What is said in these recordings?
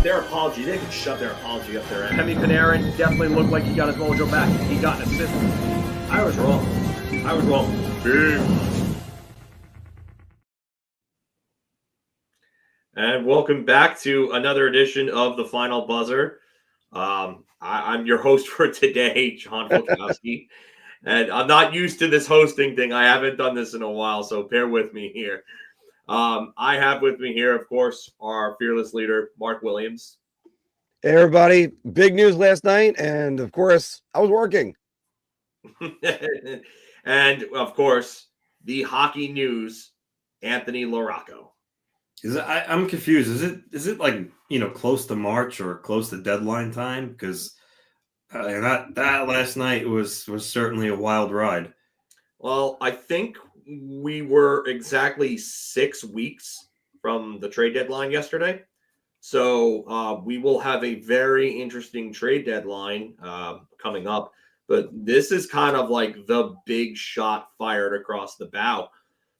their apology, they can shove their apology up there. Hemi Panarin definitely looked like he got his mojo back. He got an assist. I was wrong. Big. And welcome back to another edition of the Final Buzzer. I'm your host for today, John Volkowski. And I'm not used to this hosting thing. I haven't done this in a while, so bear with me here. I have with me here, of course, our fearless leader, Mark Williams. Hey, everybody. Big news last night, and, of course, I was working. And, of course, the hockey news, Anthony LaRocco. I'm confused. Is it like, close to March or close to deadline time? Because that last night was certainly a wild ride. Well, I think we were exactly 6 weeks from the trade deadline yesterday. So we will have a very interesting trade deadline coming up. But this is kind of like the big shot fired across the bow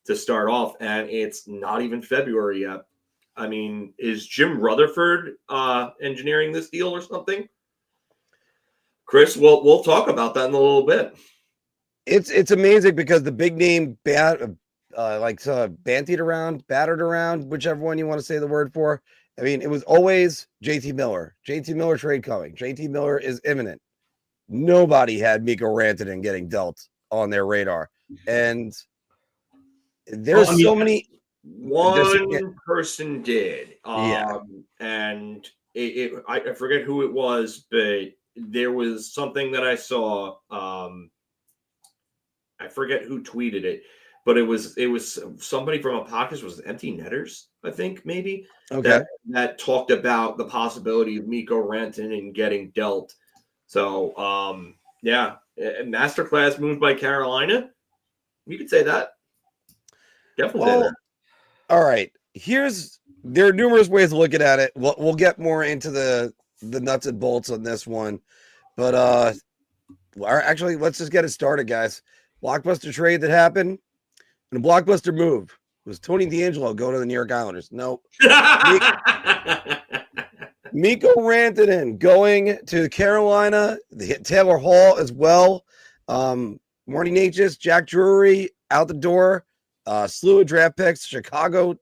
to start off. And it's not even February yet. I mean, is Jim Rutherford engineering this deal or something? Chris, we'll talk about that in a little bit. It's amazing because the big name battered around, whichever one you want to say the word for. I mean, it was always JT Miller. JT Miller trade coming. JT Miller is imminent. Nobody had Mikko Rantanen getting dealt on their radar. And there's so many. One person did. Yeah. And I forget who it was, but there was something that I saw. I forget who tweeted it, but it was somebody from a podcast. Was it Empty Netters? I think maybe. Okay. That talked about the possibility of Mikko Rantanen getting dealt. So masterclass move by Carolina. You could say that. Definitely say that. All right. There are numerous ways of looking at it. We'll get more into the nuts and bolts on this one, but actually, let's just get it started, guys. Blockbuster trade that happened, and a blockbuster move was Tony DeAngelo going to the New York Islanders. Nope. Mikko Rantanen going to Carolina. Taylor Hall as well. Marty Necas, Jack Drury out the door. Slew of draft picks. Chicago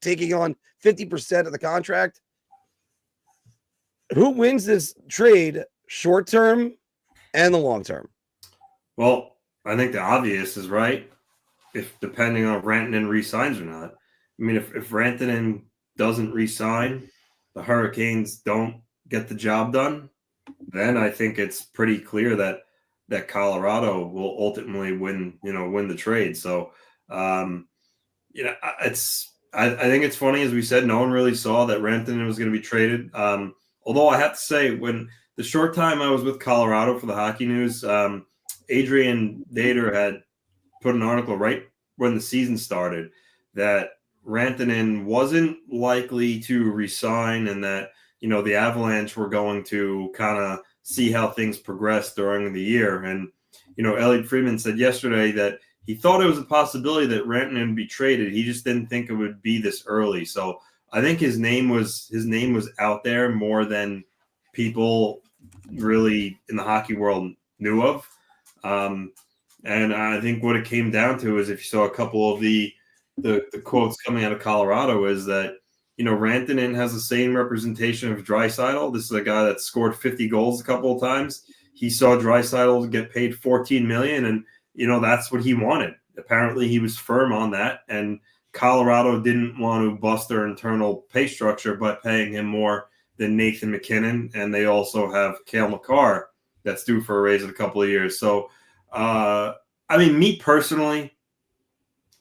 taking on 50% of the contract. Who wins this trade short term and the long term? Well, I think the obvious is right. If depending on if Rantanen re-signs or not. I mean, if Rantanen doesn't re-sign, the Hurricanes don't get the job done, then I think it's pretty clear that Colorado will ultimately win the trade. So, I think it's funny, as we said, no one really saw that Rantanen was going to be traded. Although I have to say, when the short time I was with Colorado for the hockey news, Adrian Dater had put an article right when the season started that Rantanen wasn't likely to resign and that, the Avalanche were going to kind of see how things progress during the year. And, Elliot Friedman said yesterday that he thought it was a possibility that Rantanen would be traded. He just didn't think it would be this early. So I think his name was out there more than people really in the hockey world knew of. And I think what it came down to is, if you saw a couple of the quotes coming out of Colorado, is that, Rantanen has the same representation of Draisaitl. This is a guy that scored 50 goals a couple of times. He saw Draisaitl get paid $14 million, and, that's what he wanted. Apparently he was firm on that, and Colorado didn't want to bust their internal pay structure by paying him more than Nathan McKinnon, and they also have Cale Makar that's due for a raise in a couple of years. So, me personally,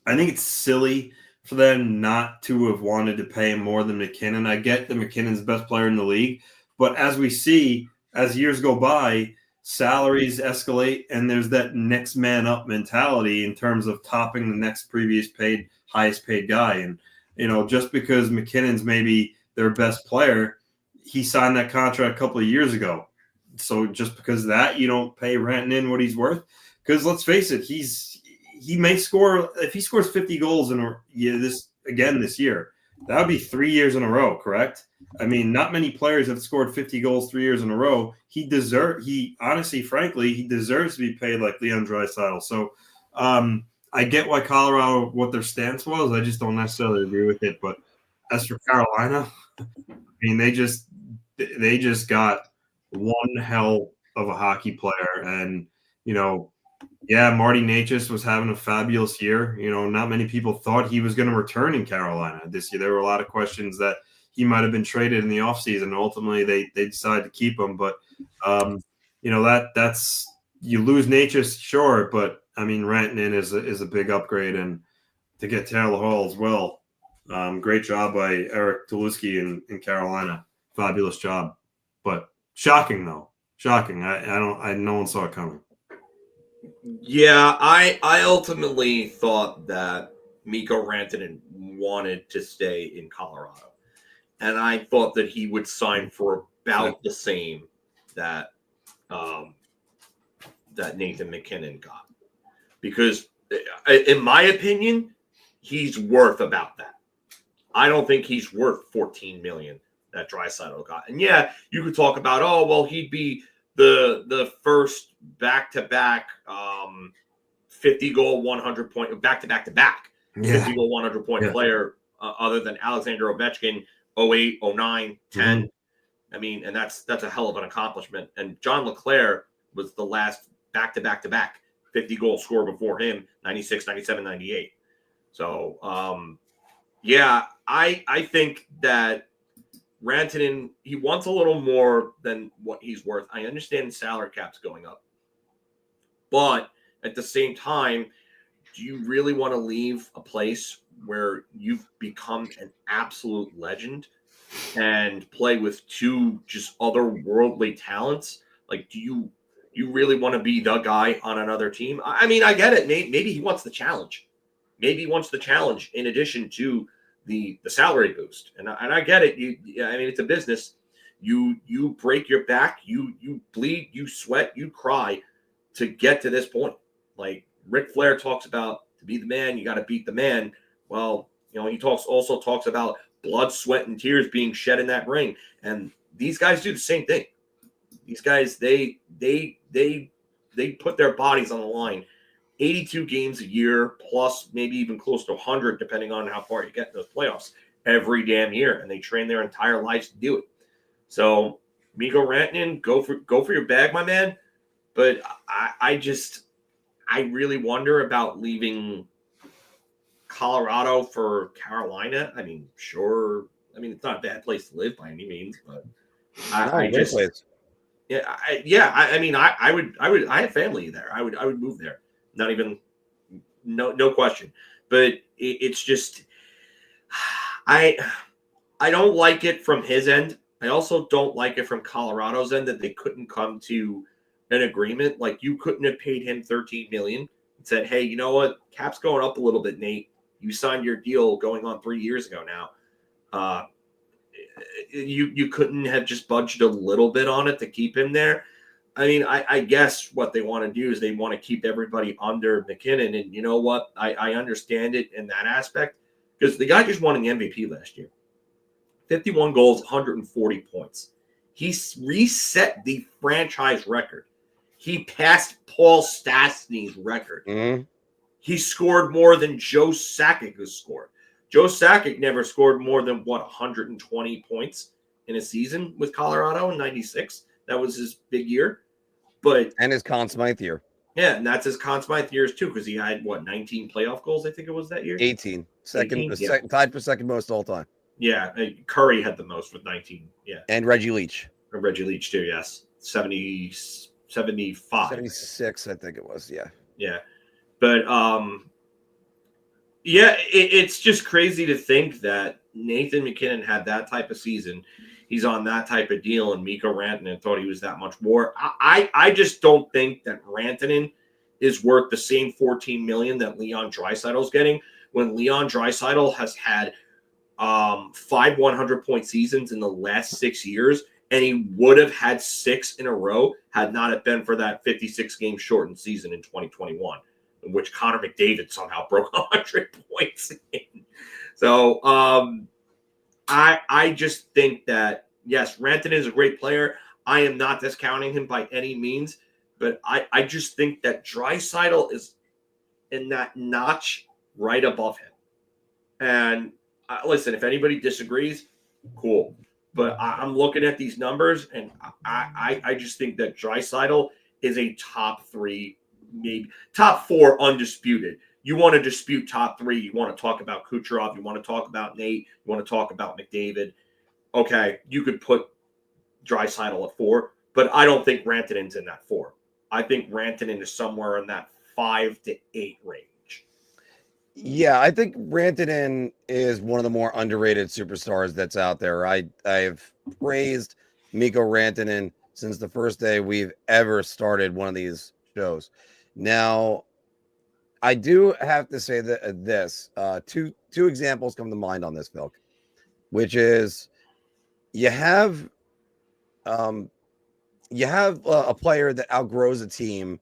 I think it's silly for them not to have wanted to pay him more than McKinnon. I get that McKinnon's the best player in the league, but as we see, as years go by, salaries escalate, and there's that next man up mentality in terms of topping the next highest paid guy. And, just because McKinnon's maybe their best player, he signed that contract a couple of years ago. So just because of that, you don't pay Rantanen what he's worth. Because let's face it, he may score, if he scores 50 goals this year, That would be 3 years in a row, correct? I mean, not many players have scored 50 goals 3 years in a row. He honestly, frankly, he deserves to be paid like Leon Draisaitl. So I get why Colorado, what their stance was. I just don't necessarily agree with it. But as for Carolina, I mean, they just got one hell of a hockey player. And, yeah, Marty Necas was having a fabulous year. Not many people thought he was going to return in Carolina this year. There were a lot of questions that he might have been traded in the offseason. Ultimately, they decided to keep him. But, that's you lose Necas, sure. But, I mean, Rantanen is a big upgrade. And to get Taylor Hall as well, great job by Eric Tulusky in Carolina. Fabulous job. But shocking, though. Shocking. No one saw it coming. Yeah, I ultimately thought that Mikko Rantanen wanted to stay in Colorado, and I thought that he would sign for about the same that that Nathan MacKinnon got, because in my opinion, he's worth about that. I don't think he's worth $14 million that Draisaitl got. And yeah, you could talk about, oh well, he'd be the first back-to-back 50-goal, 100-point, back-to-back-to-back 50-goal, 100-point player other than Alexander Ovechkin, 08, 09, 10. Mm-hmm. I mean, and that's a hell of an accomplishment. And John LeClair was the last back-to-back-to-back 50-goal scorer before him, 96, 97, 98. So, yeah, I think that Rantanen, he wants a little more than what he's worth. I understand the salary cap's going up. But at the same time, do you really want to leave a place where you've become an absolute legend and play with two just otherworldly talents? Like, do you really want to be the guy on another team? I mean, I get it. Maybe he wants the challenge. Maybe he wants the challenge in addition to the salary boost. And I get it. I mean, it's a business. You break your back, you bleed, you sweat, you cry to get to this point. Like Ric Flair talks about, to be the man, you got to beat the man. Well, he also talks about blood, sweat, and tears being shed in that ring. And these guys do the same thing. These guys, they put their bodies on the line 82 games a year, plus maybe even close to 100, depending on how far you get in those playoffs, every damn year. And they train their entire lives to do it. So, Mikko Rantanen, go for your bag, my man. But I really wonder about leaving Colorado for Carolina. I mean, sure. I mean, it's not a bad place to live by any means, but I just, place. I mean, I would. I have family there. I would move there. Not even, no question. But it's just, I don't like it from his end. I also don't like it from Colorado's end that they couldn't come to an agreement. Like, you couldn't have paid him $13 million and said, hey, you know what? Cap's going up a little bit, Nate. You signed your deal going on 3 years ago now. You couldn't have just budged a little bit on it to keep him there. I mean, I guess what they want to do is they want to keep everybody under MacKinnon. And you know what? I understand it in that aspect, because the guy just won an MVP last year. 51 goals, 140 points. He reset the franchise record. He passed Paul Stastny's record. Mm-hmm. He scored more than Joe Sakic has scored. Joe Sakic never scored more than, 120 points in a season with Colorado in 96. That was his big year. And his Conn Smythe year. Yeah, and that's his Conn Smythe years too, because he had, 19 playoff goals, I think it was that year? 18. Tied for second most all time. Yeah, Curry had the most with 19. Yeah. And Reggie Leach. And Reggie Leach too, yes. 70, 75. 76, I think it was, yeah. Yeah. But, yeah, it's just crazy to think that Nathan MacKinnon had that type of season. He's on that type of deal, and Mikko Rantanen thought he was that much more. I just don't think that Rantanen is worth the same $14 million that Leon Draisaitl's getting, when Leon Draisaitl has had 5 100-point seasons in the last 6 years, and he would have had 6 in a row had not it been for that 56-game shortened season in 2021, in which Connor McDavid somehow broke 100 points in. So, I just think that, yes, Rantanen is a great player. I am not discounting him by any means, but I just think that Draisaitl is in that notch right above him. And listen, if anybody disagrees, cool. But I'm looking at these numbers, and I just think that Draisaitl is a top 3, maybe top 4 undisputed. You want to dispute top 3, you want to talk about Kucherov, you want to talk about Nate, you want to talk about McDavid. Okay, you could put Draisaitl at 4, but I don't think Rantanen's in that 4. I think Rantanen is somewhere in that 5 to 8 range. Yeah, I think Rantanen is one of the more underrated superstars that's out there. I've praised Mikko Rantanen since the first day we've ever started one of these shows. Now, I do have to say that two examples come to mind on this, Phil, which is you have a player that outgrows a team,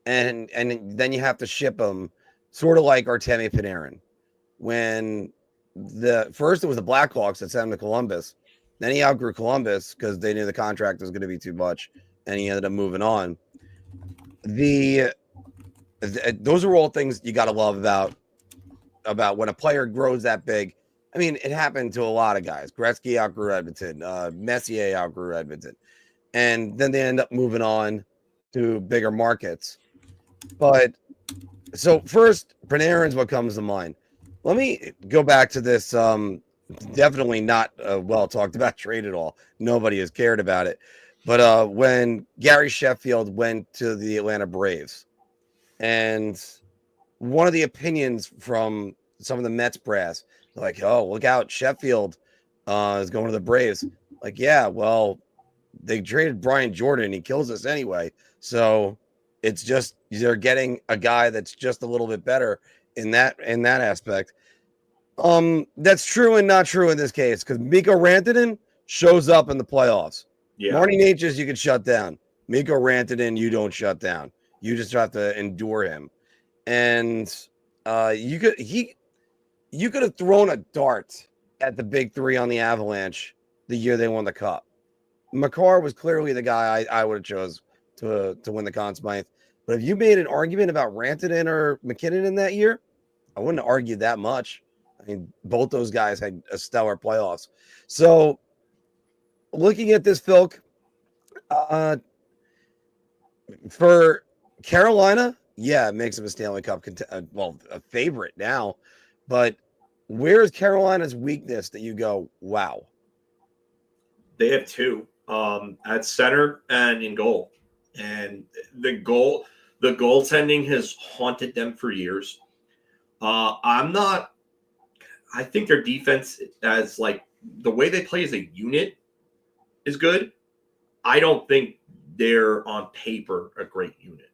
and then you have to ship them, sort of like Artemi Panarin. When it was the Blackhawks that sent him to Columbus, then he outgrew Columbus because they knew the contract was going to be too much, and he ended up moving on. Those are all things you got to love about when a player grows that big. I mean, it happened to a lot of guys. Gretzky outgrew Edmonton. Messier outgrew Edmonton. And then they end up moving on to bigger markets. But so first, Panarin's what comes to mind. Let me go back to this. Definitely not well talked about trade at all. Nobody has cared about it. But when Gary Sheffield went to the Atlanta Braves, and one of the opinions from some of the Mets brass, like, oh, look out, Sheffield is going to the Braves. Like, yeah, well, they traded Brian Jordan. He kills us anyway. So it's just they're getting a guy that's just a little bit better in that aspect. That's true and not true in this case because Mikko Rantanen shows up in the playoffs. Yeah. Marty Natchez, you can shut down. Mikko Rantanen, you don't shut down. You just have to endure him. And you could have thrown a dart at the big 3 on the Avalanche the year they won the cup. Makar was clearly the guy I would have chose to win the Conn Smythe. But if you made an argument about Rantanen or McKinnon in that year, I wouldn't argue that much. I mean, both those guys had a stellar playoffs. So looking at this, Phil, for Carolina, yeah, it makes them a Stanley Cup a favorite now. But where's Carolina's weakness that you go, wow? They have 2 at center and in goal. And the goaltending has haunted them for years. I think their defense, as like the way they play as a unit, is good. I don't think they're on paper a great unit.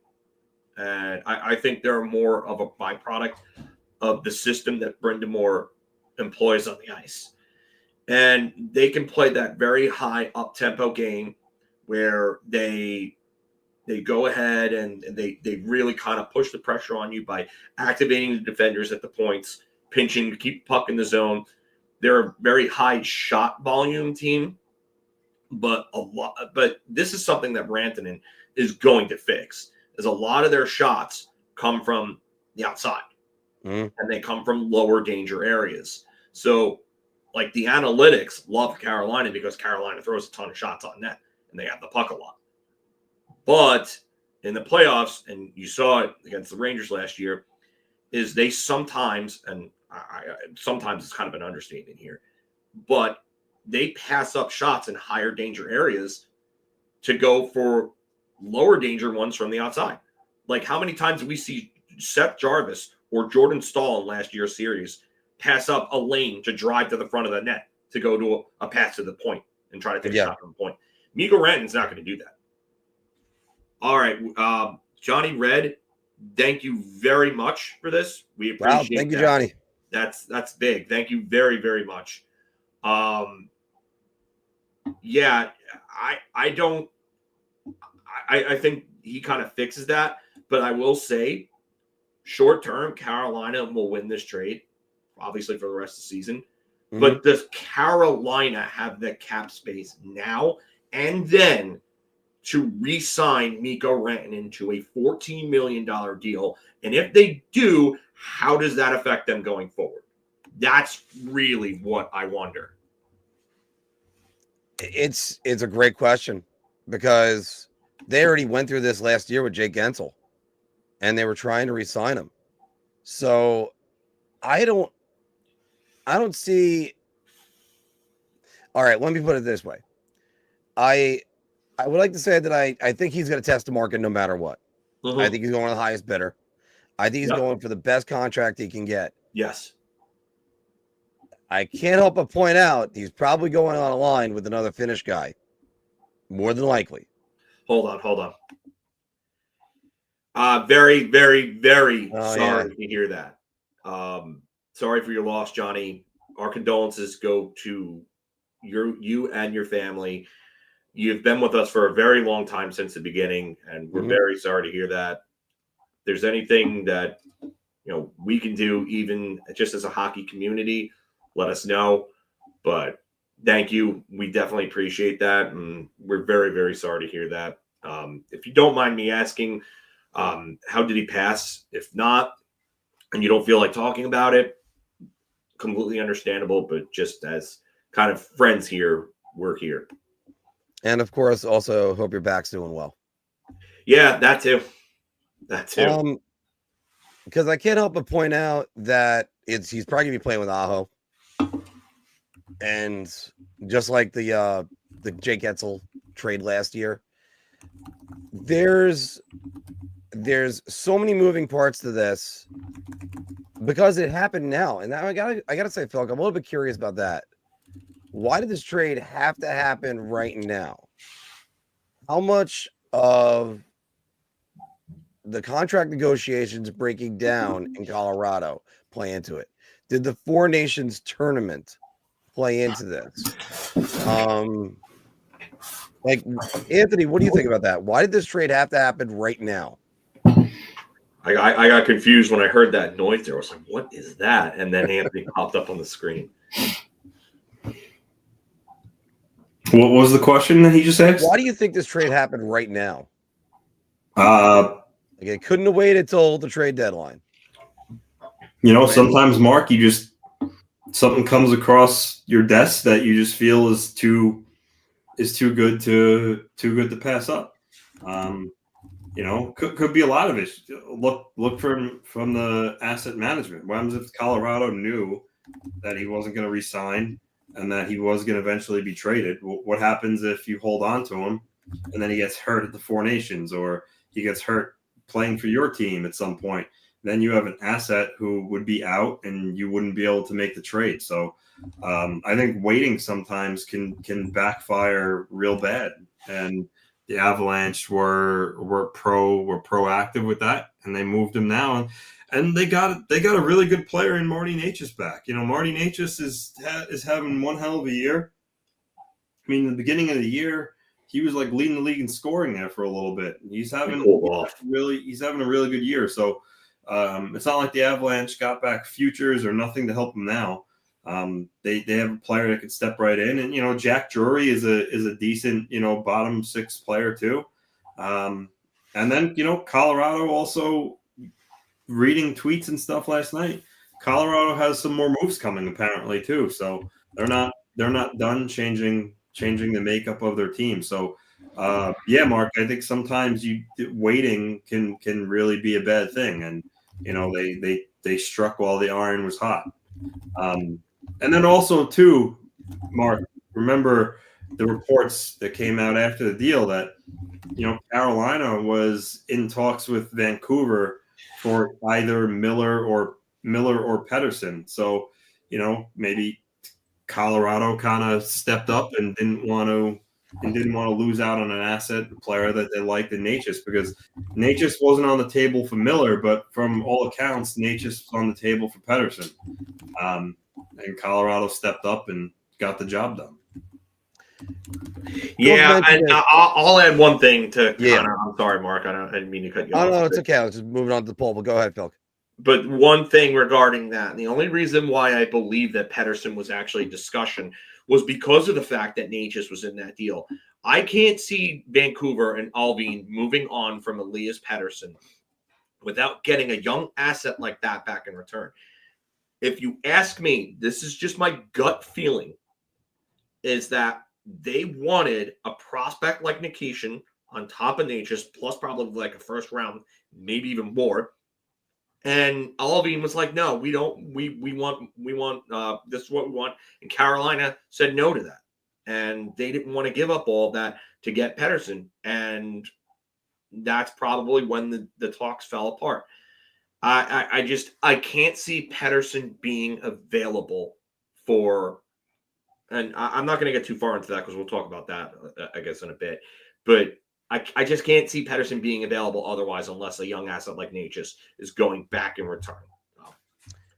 And I think they're more of a byproduct of the system that Brendan Moore employs on the ice. And they can play that very high up-tempo game where they go ahead and they really kind of push the pressure on you by activating the defenders at the points, pinching to keep puck in the zone. They're a very high shot volume team, but this is something that Rantanen is going to fix. Is a lot of their shots come from the outside, and they come from lower danger areas. So, like the analytics love Carolina because Carolina throws a ton of shots on net and they have the puck a lot. But in the playoffs, and you saw it against the Rangers last year, is they sometimes, and sometimes it's kind of an understatement here, but they pass up shots in higher danger areas to go for lower danger ones from the outside. Like how many times do we see Seth Jarvis or Jordan Stahl in last year's series pass up a lane to drive to the front of the net to go to a pass to the point and try to take a shot from the point? Mikko Rantanen's not going to do that. All right. Johnny Red, thank you very much for this. We appreciate it. Thank you, Johnny. That's big. Thank you very, very much. Yeah, I think he kind of fixes that, but I will say short term, Carolina will win this trade, obviously for the rest of the season. But does Carolina have the cap space now and then to re-sign Mikko Rantanen to a $14 million deal? And if they do, how does that affect them going forward? That's really what I wonder. It's a great question because they already went through this last year with Jake Gensel, and they were trying to re-sign him. So I don't see. All right, let me put it this way. I would like to say that I think he's going to test the market no matter what. Mm-hmm. I think he's going to the highest bidder. I think he's going for the best contract he can get. Yes. I can't help but point out he's probably going on a line with another Finnish guy. More than likely. Hold on. Very, very, very sorry to hear that. Sorry for your loss, Johnny. Our condolences go to you and your family. You've been with us for a very long time since the beginning, and we're very sorry to hear that. If there's anything that we can do, even just as a hockey community, let us know. But thank you. We definitely appreciate that, and we're very, very sorry to hear that. If you don't mind me asking, how did he pass? If not, and you don't feel like talking about it, completely understandable. But just as kind of friends here, we're here. And of course, also hope your back's doing well. Yeah, that too. Because I can't help but point out that he's probably gonna be playing with Aho, and just like the Jake Etzel trade last year, there's so many moving parts to this because it happened now. And I gotta say, Phil, I'm a little bit curious about that. Why did this trade have to happen right now? How much of the contract negotiations breaking down in Colorado play into it? Did the Four Nations tournament play into this? Like, Anthony, what do you think about that? Why did this trade have to happen right now? I got confused when I heard that noise there. I was like, what is that? And then Anthony popped up on the screen. What was the question that he just asked? Why do you think this trade happened right now? Like it couldn't have waited till the trade deadline. Sometimes, Mark, something comes across your desk that you just feel is too good to pass up. Could be a lot of it. Look from the asset management. What happens if Colorado knew that he wasn't going to re-sign and that he was going to eventually be traded? What happens if you hold on to him and then he gets hurt at the Four Nations, or he gets hurt playing for your team at some point? Then you have an asset who would be out and you wouldn't be able to make the trade. So I think waiting sometimes can backfire real bad. And the Avalanche were proactive with that, and they moved him now. And they got a really good player in Marty Necas back. Marty Necas is having one hell of a year. I mean, in the beginning of the year, he was like leading the league in scoring there for a little bit. He's having a really good year. So it's not like the Avalanche got back futures or nothing to help him now. They have a player that could step right in, and Jack Drury is a decent bottom six player too. And then Colorado also, reading tweets and stuff last night, Colorado has some more moves coming apparently too. So they're not done changing the makeup of their team. So Mark, I think sometimes waiting can really be a bad thing, and they struck while the iron was hot. And then also too, Mark, remember the reports that came out after the deal that Carolina was in talks with Vancouver for either Miller or Pettersson. So maybe Colorado kind of stepped up and didn't want to lose out on an asset player that they liked in Necas, because Necas wasn't on the table for Miller, but from all accounts, Necas was on the table for Pettersson. And Colorado stepped up and got the job done. Yeah, and I'll add one thing to I'm sorry, Mark. I didn't mean to cut you off. No, it's okay. I was just moving on to the poll, but go ahead, Phil. But one thing regarding that, the only reason why I believe that Pedersen was actually discussion was because of the fact that Natchez was in that deal. I can't see Vancouver and Alvin moving on from Elias Pedersen without getting a young asset like that back in return. If you ask me, this is just my gut feeling, is that they wanted a prospect like Nikishin on top of Natchez, plus probably like a first round, maybe even more. And Alvin was like, no, we don't. We want this is what we want. And Carolina said no to that. And they didn't want to give up all of that to get Pedersen. And that's probably when the talks fell apart. I can't see Pedersen being available for, and I'm not going to get too far into that because we'll talk about that, I guess, in a bit. But I just can't see Pedersen being available otherwise unless a young asset like Natchez is going back in return.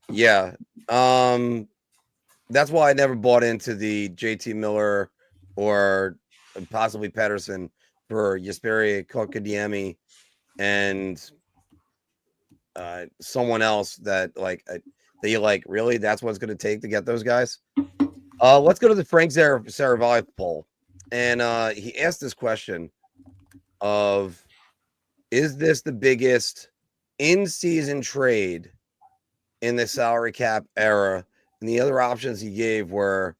Yeah. That's why I never bought into the JT Miller or possibly Pedersen for Jesperi Kotkaniemi and someone else that that you like. Really, that's what it's going to take to get those guys. Let's go to the Frank Saravalli poll, and he asked this question of, is this the biggest in-season trade in the salary cap era? And the other options he gave were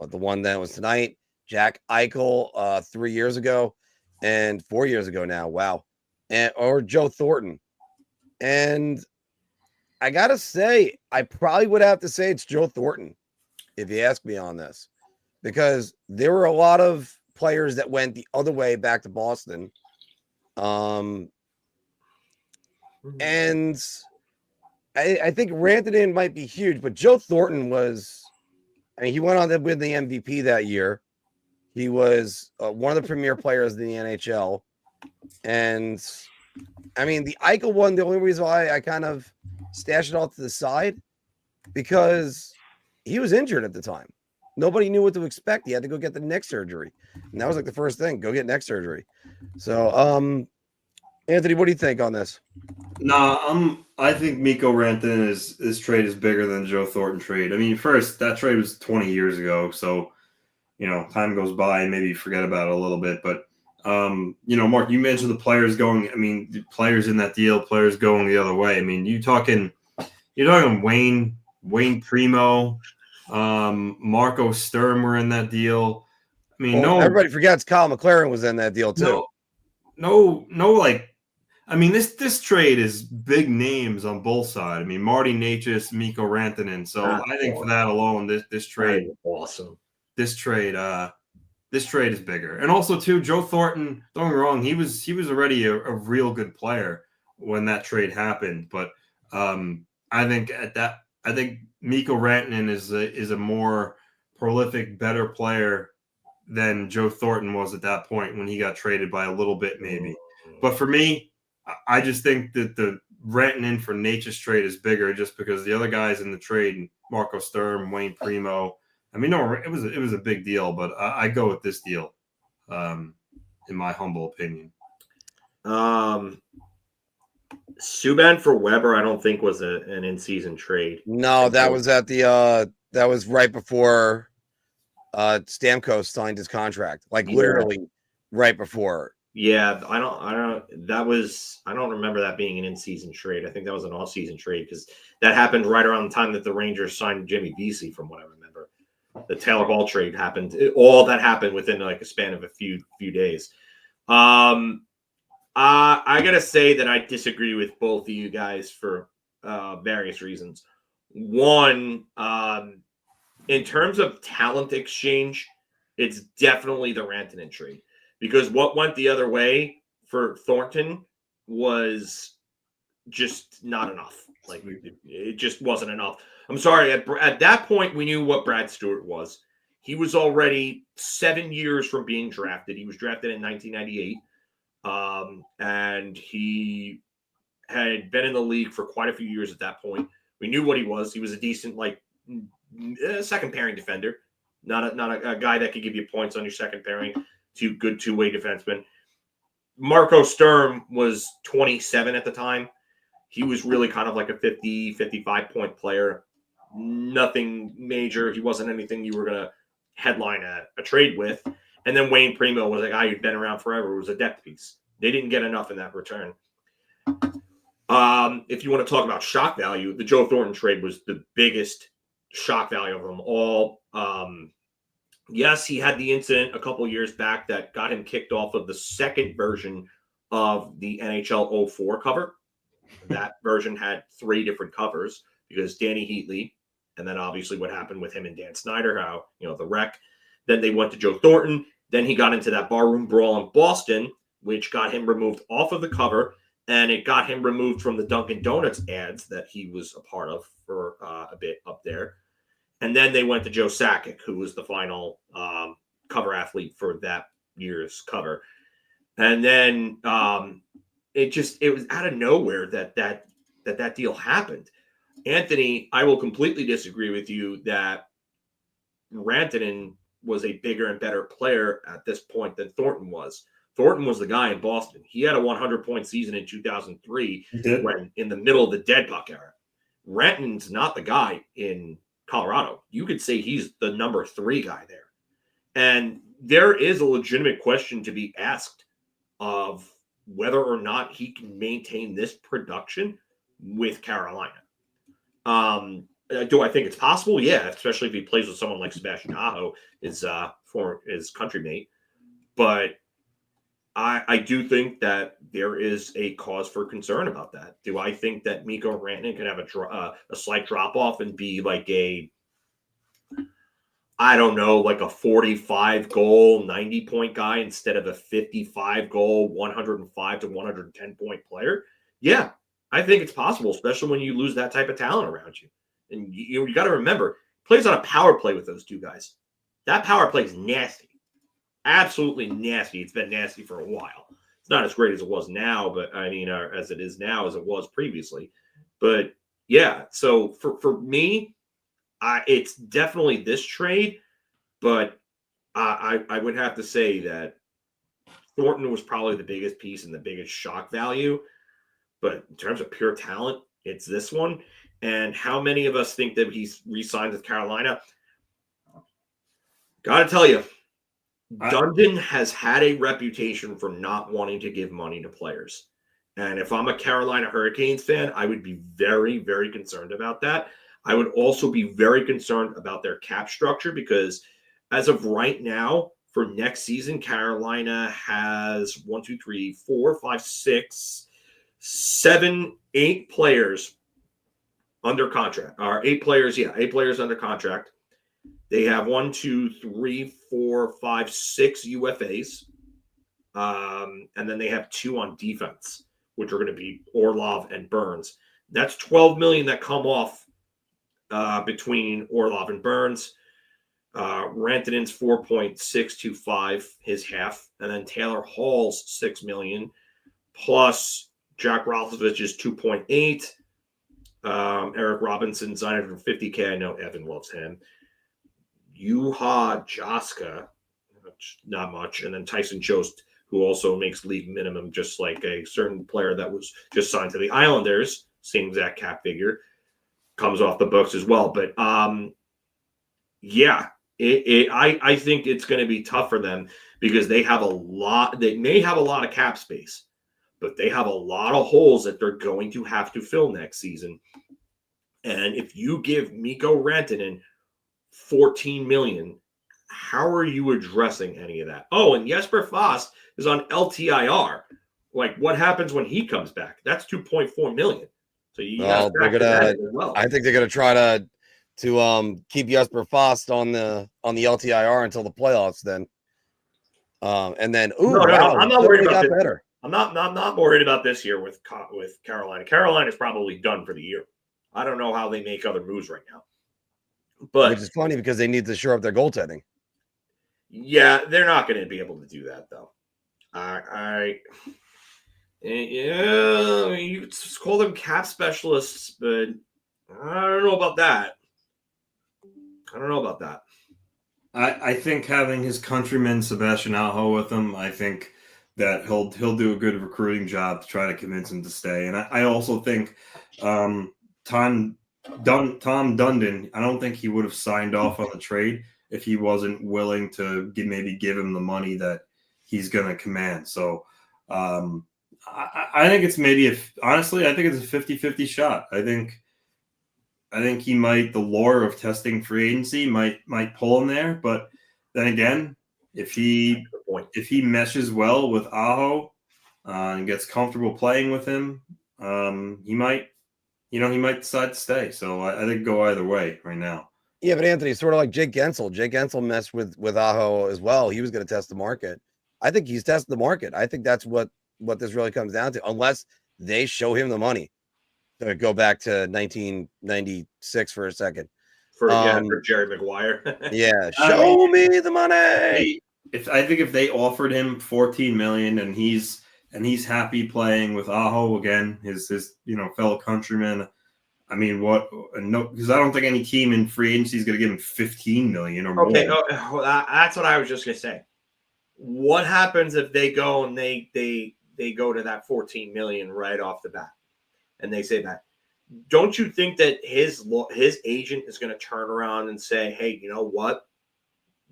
the one that was tonight, Jack Eichel 3 years ago and 4 years ago now. Wow. Or Joe Thornton. And I got to say, I probably would have to say it's Joe Thornton if you ask me on this, because there were a lot of players that went the other way back to Boston. And I think Rantanen might be huge, but Joe Thornton was, he went on to win the MVP that year. He was one of the premier players in the NHL. And the Eichel one, the only reason why I kind of stashed it off to the side, because he was injured at the time. Nobody knew what to expect. He had to go get the neck surgery. And that was like the first thing, go get neck surgery. So, Anthony, what do you think on this? I think Mikko Rantanen this trade is bigger than Joe Thornton trade. First, that trade was 20 years ago, so time goes by and maybe you forget about it a little bit. But Mark, you mentioned the players going. The players in that deal, players going the other way. You're talking Wayne Primo, Marco Sturm were in that deal. Everybody forgets Kyle McLaren was in that deal too. This trade is big names on both sides. Marty Natchez, Mikko Rantanen. So I think for that alone, this trade awesome. This trade is bigger. And also too, Joe Thornton, don't get me wrong, he was already a real good player when that trade happened. But I think Mikko Rantanen is a more prolific, better player than Joe Thornton was at that point when he got traded by a little bit maybe. But for me, I just think that the Rantanen for Natchez trade is bigger just because the other guys in the trade, Marco Sturm, Wayne Primo, it was a big deal, but I go with this deal, in my humble opinion. Subban for Weber, I don't think was an in-season trade. No, that was at that was right before Stamkos signed his contract, literally right before. Yeah, I don't remember that being an in-season trade. I think that was an off-season trade because that happened right around the time that the Rangers signed Jimmy Vesey, from what I remember. The Taylor Hall trade happened. All that happened within a span of a few days. I gotta say that I disagree with both of you guys for various reasons. One, in terms of talent exchange, it's definitely the Rantanen trade. Because what went the other way for Thornton was just not enough. It just wasn't enough. I'm sorry. At that point, we knew what Brad Stewart was. He was already 7 years from being drafted. He was drafted in 1998. And he had been in the league for quite a few years at that point. We knew what he was. He was a decent, second pairing defender. Not a guy that could give you points on your second pairing. Good two-way defensemen. Marco Sturm was 27 at the time. He was really kind of like a 50, 55-point player. Nothing major. He wasn't anything you were going to headline a trade with. And then Wayne Primo was a guy who'd been around forever. It was a depth piece. They didn't get enough in that return. If you want to talk about shock value, the Joe Thornton trade was the biggest shock value of them all. Yes, he had the incident a couple years back that got him kicked off of the second version of the NHL 04 cover. That version had 3 different covers because Danny Heatley, and then obviously what happened with him and Dan Snyder, how, the wreck. Then they went to Joe Thornton. Then he got into that barroom brawl in Boston, which got him removed off of the cover, and it got him removed from the Dunkin' Donuts ads that he was a part of for a bit up there. And then they went to Joe Sakic, who was the final cover athlete for that year's cover. And then it was out of nowhere that deal happened. Anthony, I will completely disagree with you that Rantanen was a bigger and better player at this point than Thornton was. Thornton was the guy in Boston. He had a 100-point season in 2003 when in the middle of the dead puck era. Rantanen's not the guy in Colorado. You could say he's the number 3 guy there. And there is a legitimate question to be asked of whether or not he can maintain this production with Carolina. Do I think it's possible? Yeah, especially if he plays with someone like Sebastian Aho, his countrymate. But I do think that there is a cause for concern about that. Do I think that Mikko Rantanen can have a slight drop off and be like a 45 goal, 90-point guy instead of a 55 goal, 105 to 110 point player? Yeah, I think it's possible, especially when you lose that type of talent around you. And you got to remember, he plays on a power play with those 2 guys. That power play is nasty. Absolutely nasty. It's been nasty for a while. It's not as great as it was now, but as it is now as it was previously. But yeah, so for me, it's definitely this trade, but I would have to say that Thornton was probably the biggest piece and the biggest shock value. But in terms of pure talent, it's this one. And how many of us think that he's re-signed with Carolina? Got to tell you, Dundon has had a reputation for not wanting to give money to players. And if I'm a Carolina Hurricanes fan, I would be very, very concerned about that. I would also be very concerned about their cap structure because as of right now, for next season, Carolina has 8 players under contract. Or 8 players, 8 players under contract. They have 6 UFAs. And then they have 2 on defense, which are going to be Orlov and Burns. That's $12 million that come off between Orlov and Burns. Rantanen's 4.625, his half, and then Taylor Hall's $6 million, plus Jack Roslovich's 2.8. Eric Robinson's $950K. I know Evan loves him. Juha Jaska, not much, and then Tyson Jost, who also makes league minimum, just like a certain player that was just signed to the Islanders, same exact cap figure, comes off the books as well. But I think it's going to be tough for them because they have a lot. They may have a lot of cap space, but they have a lot of holes that they're going to have to fill next season. And if you give Mikko Rantanen $14 million, how are you addressing any of that? Oh, and Jesper Fast is on LTIR. Like, what happens when he comes back? That's $2.4 million. So I think they're gonna try to keep Jesper Fast on the LTIR until the playoffs. Then, and then I'm not worried about this. Better. I'm not worried about this year with Carolina. Carolina's probably done for the year. I don't know how they make other moves right now. But which is funny because they need to shore up their goaltending. Yeah, they're not going to be able to do that though. You could call them cap specialists, but I don't know about that. I think having his countryman Sebastian Aho with him, I think that he'll do a good recruiting job to try to convince him to stay. And I also think Tom Dundon, I don't think he would have signed off on the trade if he wasn't willing to give him the money that he's going to command. So I think it's honestly, I think it's a 50-50 shot. I think he might, the lure of testing free agency might pull him there. But then again, if he meshes well with Aho and gets comfortable playing with him, he might decide to stay. So I think go either way right now. Yeah, but Anthony, sort of like Jake Gensel. Jake Gensel messed with Aho as well. He was going to test the market. I think he's tested the market. I think that's what this really comes down to, unless they show him the money. To go back to 1996 for a second. For Jerry Maguire. Yeah, show me the money. If they offered him $14 million and he's happy playing with Aho again, his fellow countryman. I mean, because I don't think any team in free agency is going to give him $15 million or more. Okay, that's what I was just going to say. What happens if they go and they go to that $14 million right off the bat? And they say that, don't you think that his agent is going to turn around and say, hey, you know what?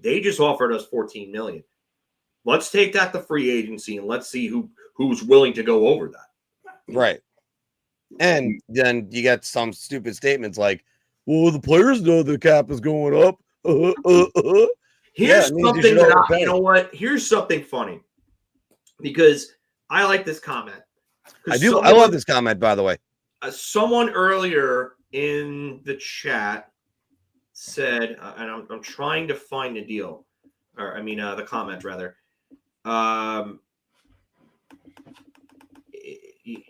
They just offered us $14 million. Let's take that to free agency and let's see who's willing to go over that. Right. And then you get some stupid statements like, well, the players know the cap is going up. Here's something that you know what? Here's something funny, because I like this comment. I love this comment, by the way. Someone earlier in the chat said, and I'm trying to find the deal, the comment rather.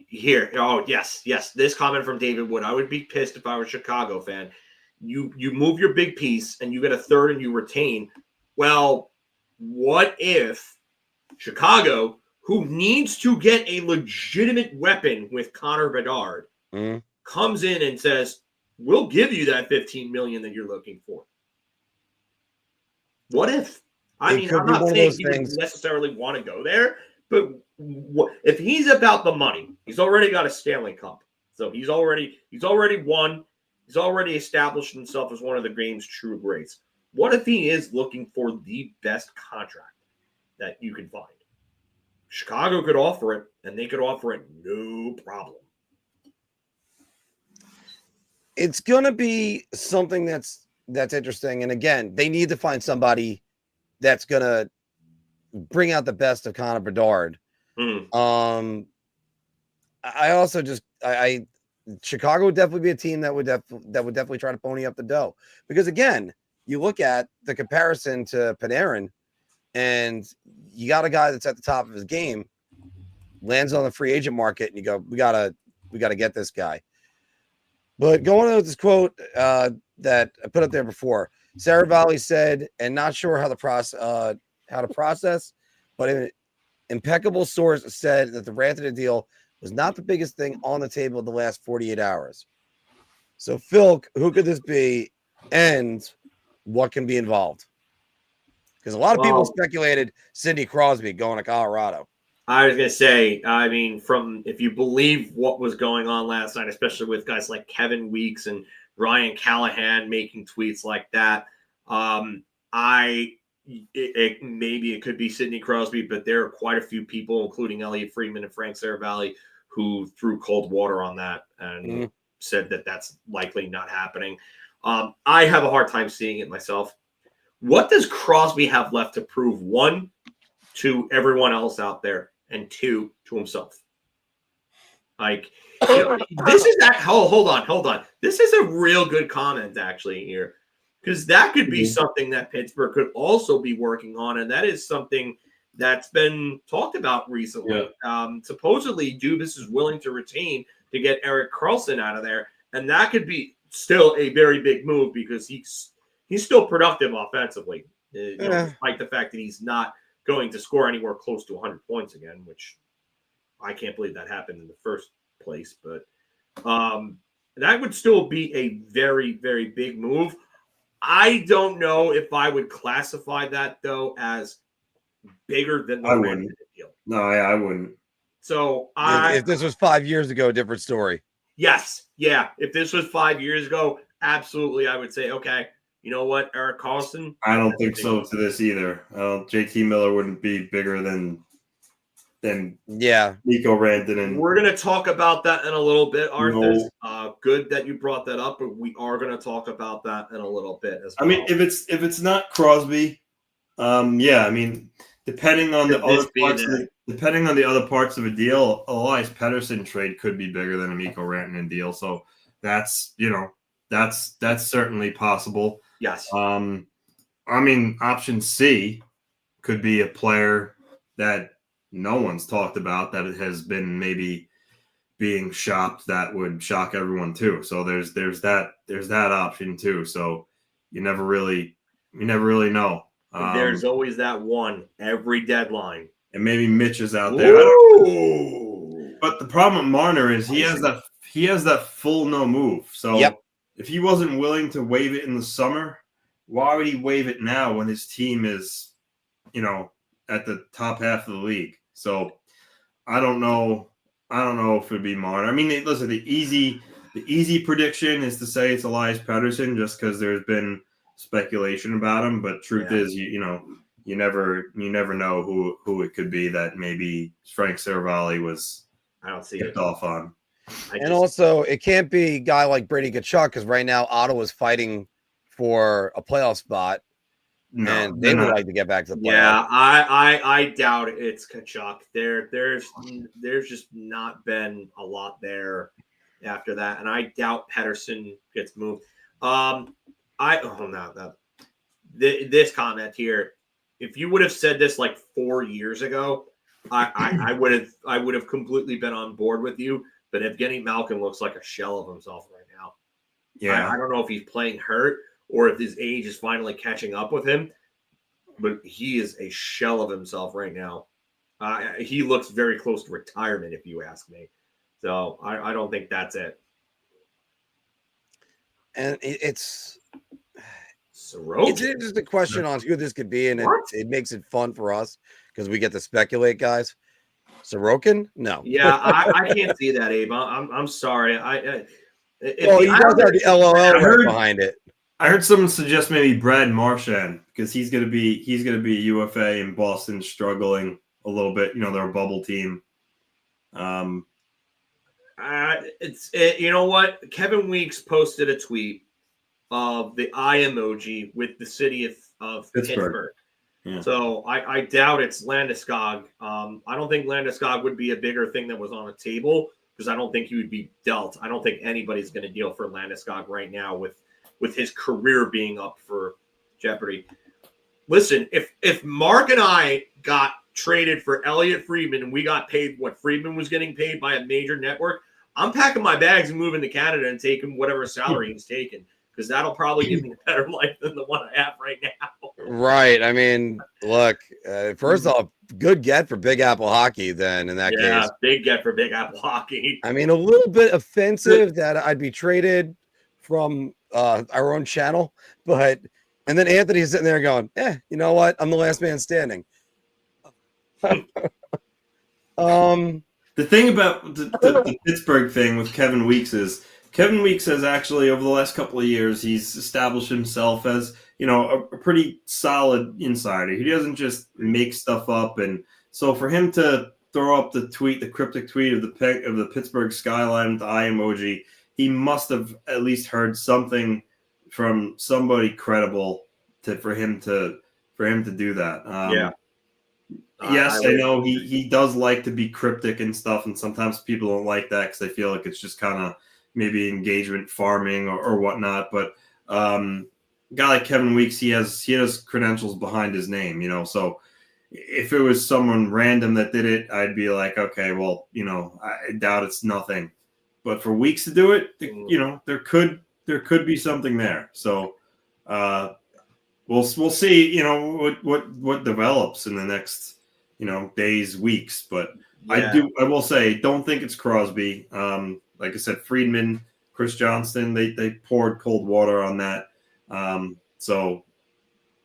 Here, yes. This comment from David Wood. I would be pissed if I were a Chicago fan. You move your big piece and you get a third and you retain. Well, what if Chicago, who needs to get a legitimate weapon with Connor Bedard, comes in and says, we'll give you that $15 million that you're looking for? What if? I'm not saying he doesn't necessarily want to go there, but if he's about the money, he's already got a Stanley Cup. So he's already won. He's already established himself as one of the game's true greats. What if he is looking for the best contract that you can find? Chicago could offer it, and they could offer it no problem. It's going to be something that's interesting. And again, they need to find somebody that's going to bring out the best of Connor Bedard. I also Chicago would definitely be a team that would definitely try to pony up the dough, because again, you look at the comparison to Panarin, and you got a guy that's at the top of his game, lands on the free agent market, and you go, we gotta get this guy. But going on with this quote that I put up there before, Sarah Valley said, and not sure how to process, but an impeccable source said that the Rantanen deal was not the biggest thing on the table in the last 48 hours. So, Phil, who could this be, and what can be involved? Because a lot of people speculated Sidney Crosby going to Colorado. I was going to say, if you believe what was going on last night, especially with guys like Kevin Weeks and Ryan Callahan making tweets like that, maybe it could be Sidney Crosby, but there are quite a few people, including Elliot Friedman and Frank Saravalli, who threw cold water on that and said that that's likely not happening. I have a hard time seeing it myself. What does Crosby have left to prove? One, to everyone else out there, and two, to himself. This is that. Hold on. This is a real good comment actually here, because that could be something that Pittsburgh could also be working on, and that is something that's been talked about recently. Yeah. Supposedly, Dubas is willing to retain to get Erik Karlsson out of there, and that could be still a very big move because he's still productive offensively, despite the fact that he's not going to score anywhere close to 100 points again, which I can't believe that happened in the first place. But that would still be a very, very big move. I don't know if I would classify that, though, as bigger than the Rantanen deal. No, I wouldn't. So If this was 5 years ago, different story. yes, yeah. If this was 5 years ago, absolutely, I would say, okay, you know what, Eric Carlson. I don't think so to this either. JT Miller wouldn't be bigger than Mikko Rantanen. We're going to talk about that in a little bit, Arthur. Good that you brought that up, but we are going to talk about that in a little bit as well. I mean, if it's not Crosby, yeah, I mean, depending on the other parts of a deal, Elias Pettersson trade could be bigger than a Mikko Rantanen deal. So that's certainly possible. Yes. I mean, option C could be a player that no one's talked about that has been maybe being shopped that would shock everyone too. So there's that option too. So you never really know. There's always that one every deadline. And maybe Mitch is out there. But the problem with Marner is he has that full no move. So if he wasn't willing to waive it in the summer, why would he waive it now when his team is, at the top half of the league? So I don't know if it'd be Marner. I mean, listen, the easy prediction is to say it's Elias Pettersson just because there's been speculation about him. But truth is, you never know who it could be that maybe Frank Seravalli was tipped off on. Also, it can't be a guy like Brady Tkachuk because right now Ottawa's fighting for a playoff spot. No, and they would like to get back to the playoffs. Yeah, I doubt it's Tkachuk. There's just not been a lot there after that, and I doubt Pettersson gets moved. This comment here, if you would have said this like 4 years ago, I would have completely been on board with you. But Evgeny Malkin looks like a shell of himself right now. Yeah, I don't know if he's playing hurt or if his age is finally catching up with him, but he is a shell of himself right now. He looks very close to retirement, if you ask me. So I don't think that's it. And it's Sorokin. just a question on who this could be, and it makes it fun for us because we get to speculate, guys. Sorokin? No. Yeah, I can't see that, Abe. I'm sorry. He does have the LOL right behind it. I heard someone suggest maybe Brad Marchand because he's gonna be a UFA in Boston, struggling a little bit. They're a bubble team. You know what? Kevin Weeks posted a tweet of the eye emoji with the city of Pittsburgh. Yeah. So I doubt it's Landeskog. I don't think Landeskog would be a bigger thing that was on the table because I don't think he would be dealt. I don't think anybody's going to deal for Landeskog right now with his career being up for jeopardy. Listen, if Mark and I got traded for Elliot Friedman and we got paid what Friedman was getting paid by a major network, I'm packing my bags and moving to Canada and taking whatever salary he's taking because that'll probably give me a better life than the one I have right now. Right. I mean, look, first off, good get for Big Apple Hockey then in that case. Yeah, big get for Big Apple Hockey. I mean, a little bit offensive that I'd be traded from our own channel, and then Anthony's sitting there going, you know what? I'm the last man standing. The thing about the Pittsburgh thing with Kevin Weeks is Kevin Weeks has actually, over the last couple of years, he's established himself as, a pretty solid insider. He doesn't just make stuff up. And so for him to throw up the cryptic tweet of the Pittsburgh skyline with the eye emoji, he must have at least heard something from somebody credible for him to do that. Yes, I know he does like to be cryptic and stuff, and sometimes people don't like that because they feel like it's just kind of maybe engagement farming or whatnot. But a guy like Kevin Weeks, he has credentials behind his name, So if it was someone random that did it, I'd be like, okay, well, I doubt it's nothing. But for Weeks to do it, there could be something there. So we'll see, what develops in the next days, weeks. But I will say, don't think it's Crosby. Like I said, Friedman, Chris Johnston, they poured cold water on that. So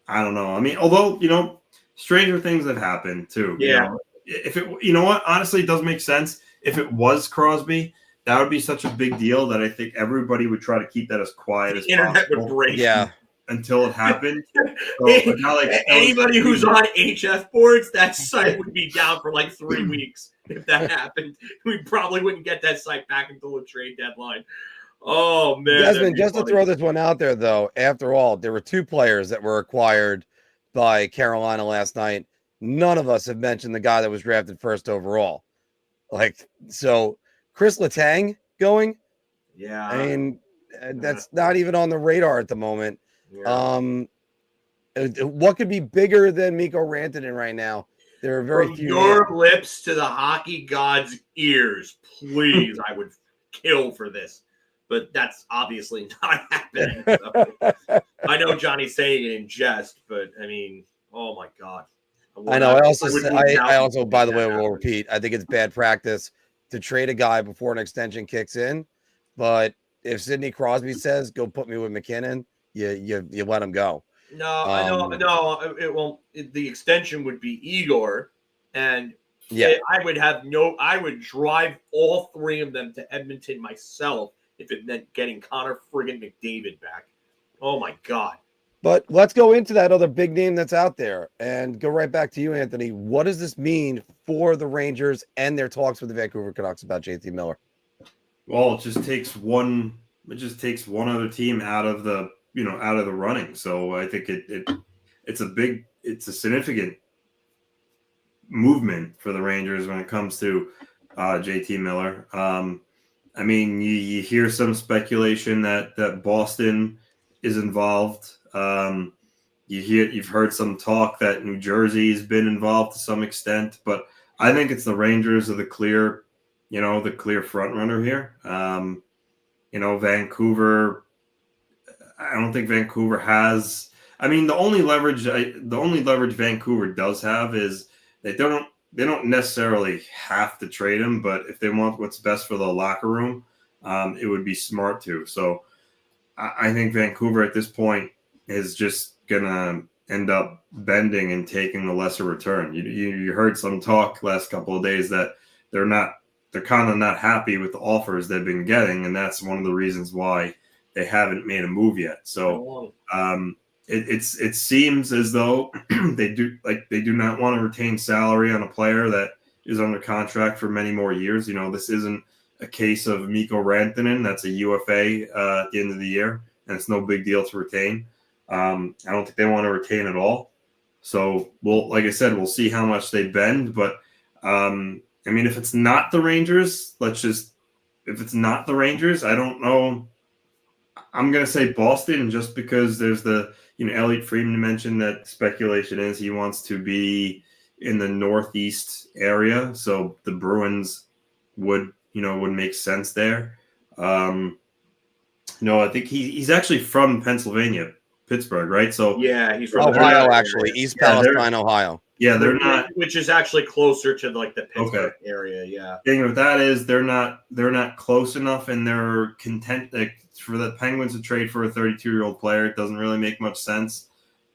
I don't know. I mean, although, stranger things have happened too. Yeah. if it, you know what, honestly, it does make sense. If it was Crosby, that would be such a big deal that I think everybody would try to keep that as quiet as Internet would possible break. Yeah. until it happened. So, a guy like Anybody who's on HF boards, that site would be down for like 3 weeks if that happened. We probably wouldn't get that site back until the trade deadline. Oh man, Desmond, just to throw this one out there, though, after all, there were 2 players that were acquired by Carolina last night. None of us have mentioned the guy that was drafted first overall. Like, so Chris Letang going. Yeah, I mean, that's not even on the radar at the moment. yeah. What could be bigger than Mikko Rantanen right now? There are very From few. your names. lips to the hockey god's ears, please. I would kill for this, but that's obviously not happening. So. I know Johnny's saying it in jest, but I mean, oh my god. I know. I also, by the way, happen. will repeat. I think it's bad practice to trade a guy before an extension kicks in. But if Sidney Crosby says, "Go put me with McKinnon," you let him go. No, I know. No, it won't. The extension would be Igor, and I would drive all 3 of them to Edmonton myself if it meant getting Connor friggin' McDavid back. Oh my god. But let's go into that other big name that's out there and go right back to you, Anthony. What does this mean for the Rangers and their talks with the Vancouver Canucks about JT Miller? Well, it just takes one other team out of the running. So I think it's a significant movement for the Rangers when it comes to JT Miller. I mean, you hear some speculation that Boston is involved. You've heard some talk that New Jersey has been involved to some extent, but I think it's the Rangers are the clear front runner here. Vancouver, I don't think Vancouver has. I mean, the only leverage Vancouver does have is they don't necessarily have to trade him, but if they want what's best for the locker room, it would be smart to. So I think Vancouver at this point is just gonna end up bending and taking the lesser return. You heard some talk last couple of days that they're kind of not happy with the offers they've been getting, and that's one of the reasons why they haven't made a move yet. So it seems as though they do not want to retain salary on a player that is under contract for many more years. This isn't a case of Mikko Rantanen. That's a UFA at the end of the year, and it's no big deal to retain. I don't think they want to retain at all. So, like I said, we'll see how much they bend. But, I mean, if it's not the Rangers, if it's not the Rangers, I don't know. I'm going to say Boston just because there's Elliot Friedman mentioned that speculation is he wants to be in the Northeast area. So the Bruins would make sense there. I think he's actually from Pennsylvania, Pittsburgh, right? So yeah, he's from Ohio, actually, East Palestine, Ohio. Yeah, they're not, which is actually closer to like the Pittsburgh area. Yeah, thing with that is they're not close enough, and they're content for the Penguins to trade for a 32-year-old player. It doesn't really make much sense.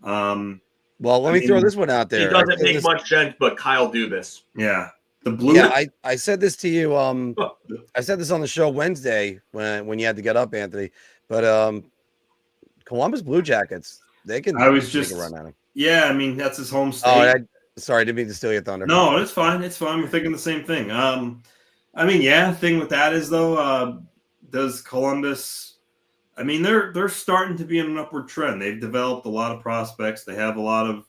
Well, let me throw this one out there. It doesn't make much sense, but Kyle Dubas. Yeah. The Blue. Yeah, I said this to you. I said this on the show Wednesday when you had to get up, Anthony. But Columbus Blue Jackets, they can. I was just take a run at him. Yeah, I mean that's his home state. Sorry, I didn't mean to steal your thunder. No, it's fine. It's fine. We're thinking the same thing. I mean, yeah. Thing with that is though, does Columbus? I mean, they're starting to be in an upward trend. They've developed a lot of prospects. They have a lot of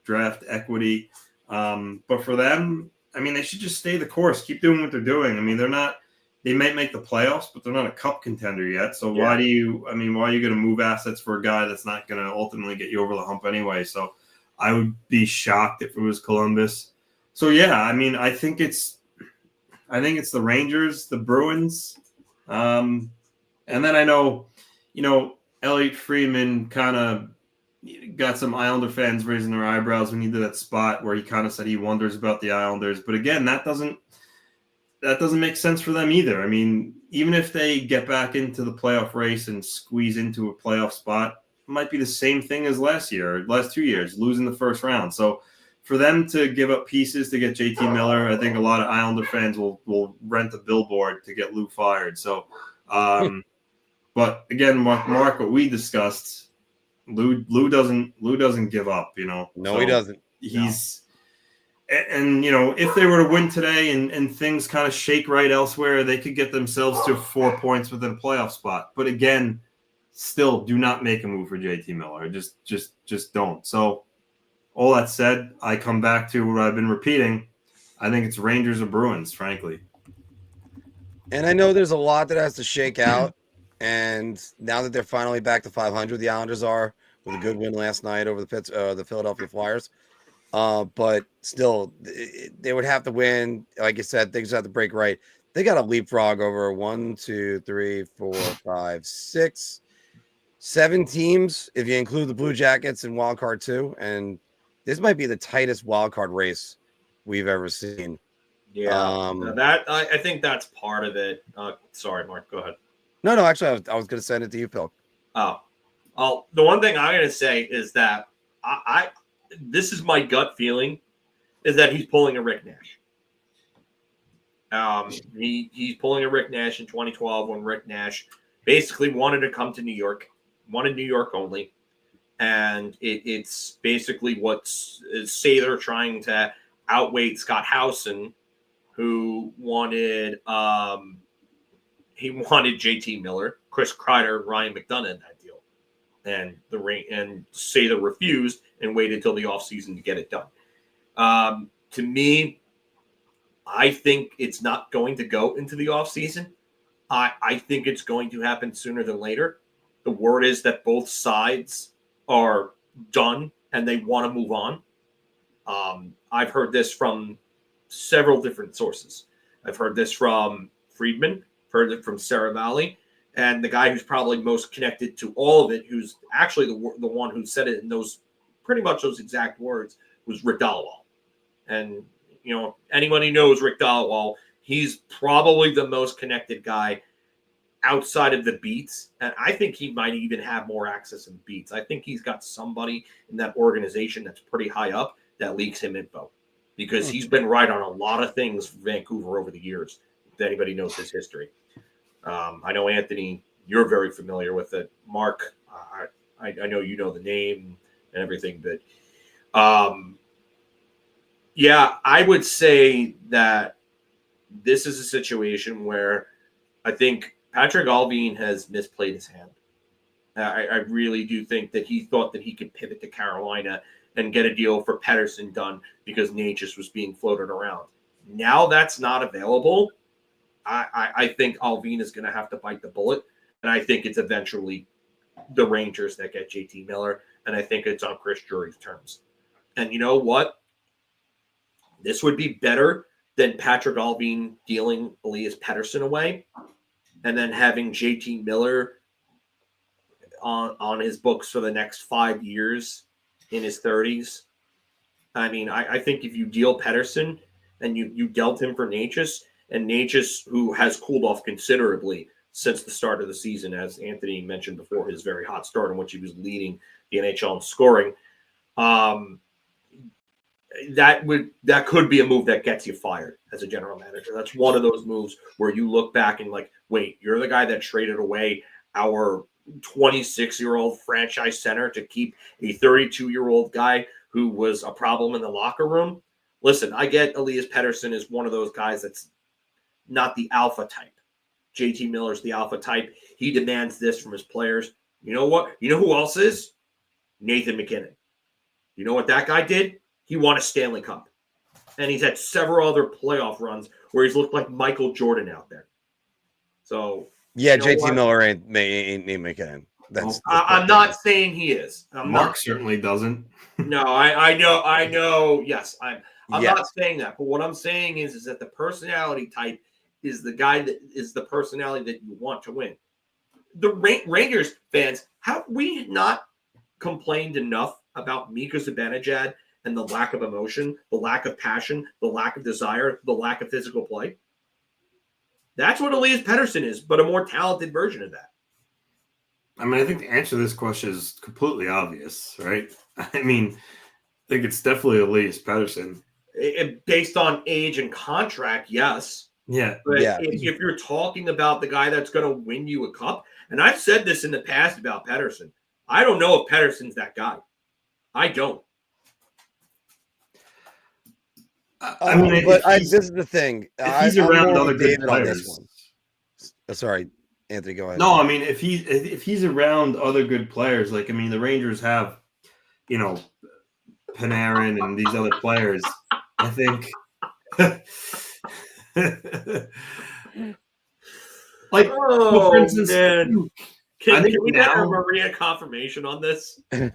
draft equity. But for them, I mean, they should just stay the course, keep doing what they're doing. I mean, they might make the playoffs, but they're not a cup contender yet. So why are you going to move assets for a guy that's not going to ultimately get you over the hump anyway? So I would be shocked if it was Columbus. So yeah, I mean, I think it's the Rangers, the Bruins. And then I know, Elliot Friedman kind of got some Islander fans raising their eyebrows when he did that spot where he kind of said he wonders about the Islanders. But again, that doesn't make sense for them either. I mean, even if they get back into the playoff race and squeeze into a playoff spot, it might be the same thing as last 2 years, losing the first round. So for them to give up pieces to get JT Miller, I think a lot of Islander fans will rent a billboard to get Lou fired. So, but again, Mark, what we discussed, Lou doesn't give up. No, so he doesn't. He's and if they were to win today and things kind of shake right elsewhere, they could get themselves to 4 points within a playoff spot. But again, still do not make a move for JT Miller. Just don't. So all that said, I come back to what I've been repeating. I think it's Rangers or Bruins, frankly. And I know there's a lot that has to shake out. And now that they're finally back to 500, the Islanders are, with a good win last night over the Philadelphia Flyers. But still, they would have to win. Like you said, things have to break right. They got to leapfrog over 1, 2, 3, 4, 5, 6, 7 teams if you include the Blue Jackets in wild card 2. And this might be the tightest wild card race we've ever seen. Yeah, that I think that's part of it. Sorry, Mark, go ahead. No, actually, I was going to send it to you, Phil. Oh, the one thing I'm going to say is that this is my gut feeling, is that he's pulling a Rick Nash. He's pulling a Rick Nash in 2012 when Rick Nash basically wanted to come to New York, wanted New York only, and it's basically say they're trying to outweigh Scott Howson, who wanted JT Miller, Chris Kreider, Ryan McDonough in that deal, and say they refused and waited till the offseason to get it done. To me, I think it's not going to go into the offseason. I think it's going to happen sooner than later. The word is that both sides are done and they want to move on. I've heard this from several different sources. I've heard this from Friedman, heard it from Sarah Valley, and the guy who's probably most connected to all of it, who's actually the one who said it in those pretty much those exact words, was Rick Dollywall. And anyone who knows Rick Dollywall, he's probably the most connected guy outside of the beats, and I think he might even have more access in beats. I think he's got somebody in that organization that's pretty high up that leaks him info, because he's been right on a lot of things for Vancouver over the years, if anybody knows his history. I know, Anthony, you're very familiar with it. Mark, I know you know the name and everything, but yeah, I would say that this is a situation where I think Patrick Allvin has misplayed his hand. I really do think that he thought that he could pivot to Carolina and get a deal for Pettersson done because Natchez was being floated around. Now that's not available. I think Allvin is going to have to bite the bullet, and I think it's eventually the Rangers that get JT Miller, and I think it's on Chris Drury's terms. And you know what? This would be better than Patrick Allvin dealing Elias Pettersson away and then having JT Miller on his books for the next 5 years in his 30s. I mean, I think if you deal Pettersson and you dealt him for Natchez, and Natchez, who has cooled off considerably since the start of the season, as Anthony mentioned before, his very hot start in which he was leading the NHL in scoring, that could be a move that gets you fired as a general manager. That's one of those moves where you look back and like, wait, you're the guy that traded away our 26-year-old franchise center to keep a 32-year-old guy who was a problem in the locker room. Listen, I get Elias Pettersson is one of those guys that's not the alpha type. JT Miller's the alpha type. He demands this from his players. You know what? You know who else is? Nathan McKinnon. You know what that guy did? He won a Stanley Cup. And he's had several other playoff runs where he's looked like Michael Jordan out there. So yeah, JT Miller ain't McKinnon. I'm not saying he is. Mark certainly doesn't. No, I know. Yes, I'm not saying that. But what I'm saying is that the personality type is the guy that is the personality that you want to win. The Rangers fans, have we not complained enough about Mika Zibanejad and the lack of emotion, the lack of passion, the lack of desire, the lack of physical play? That's what Elias Pettersson is, but a more talented version of that. I mean, I think the answer to this question is completely obvious, right? I mean, think it's definitely Elias Pettersson. Based on age and contract, yes. Yeah. But Yeah. if you're talking about the guy that's going to win you a cup, and I've said this in the past about Pettersson, I don't know if Pettersson's that guy. I don't. I mean, this is the thing. If he's around other good David on this players. one. Sorry, Anthony, go ahead. No, I mean, if he's around other good players, like, I mean, the Rangers have, you know, Panarin and these other players. I think, like, for instance, man. Can we get now- a Maria confirmation on this? I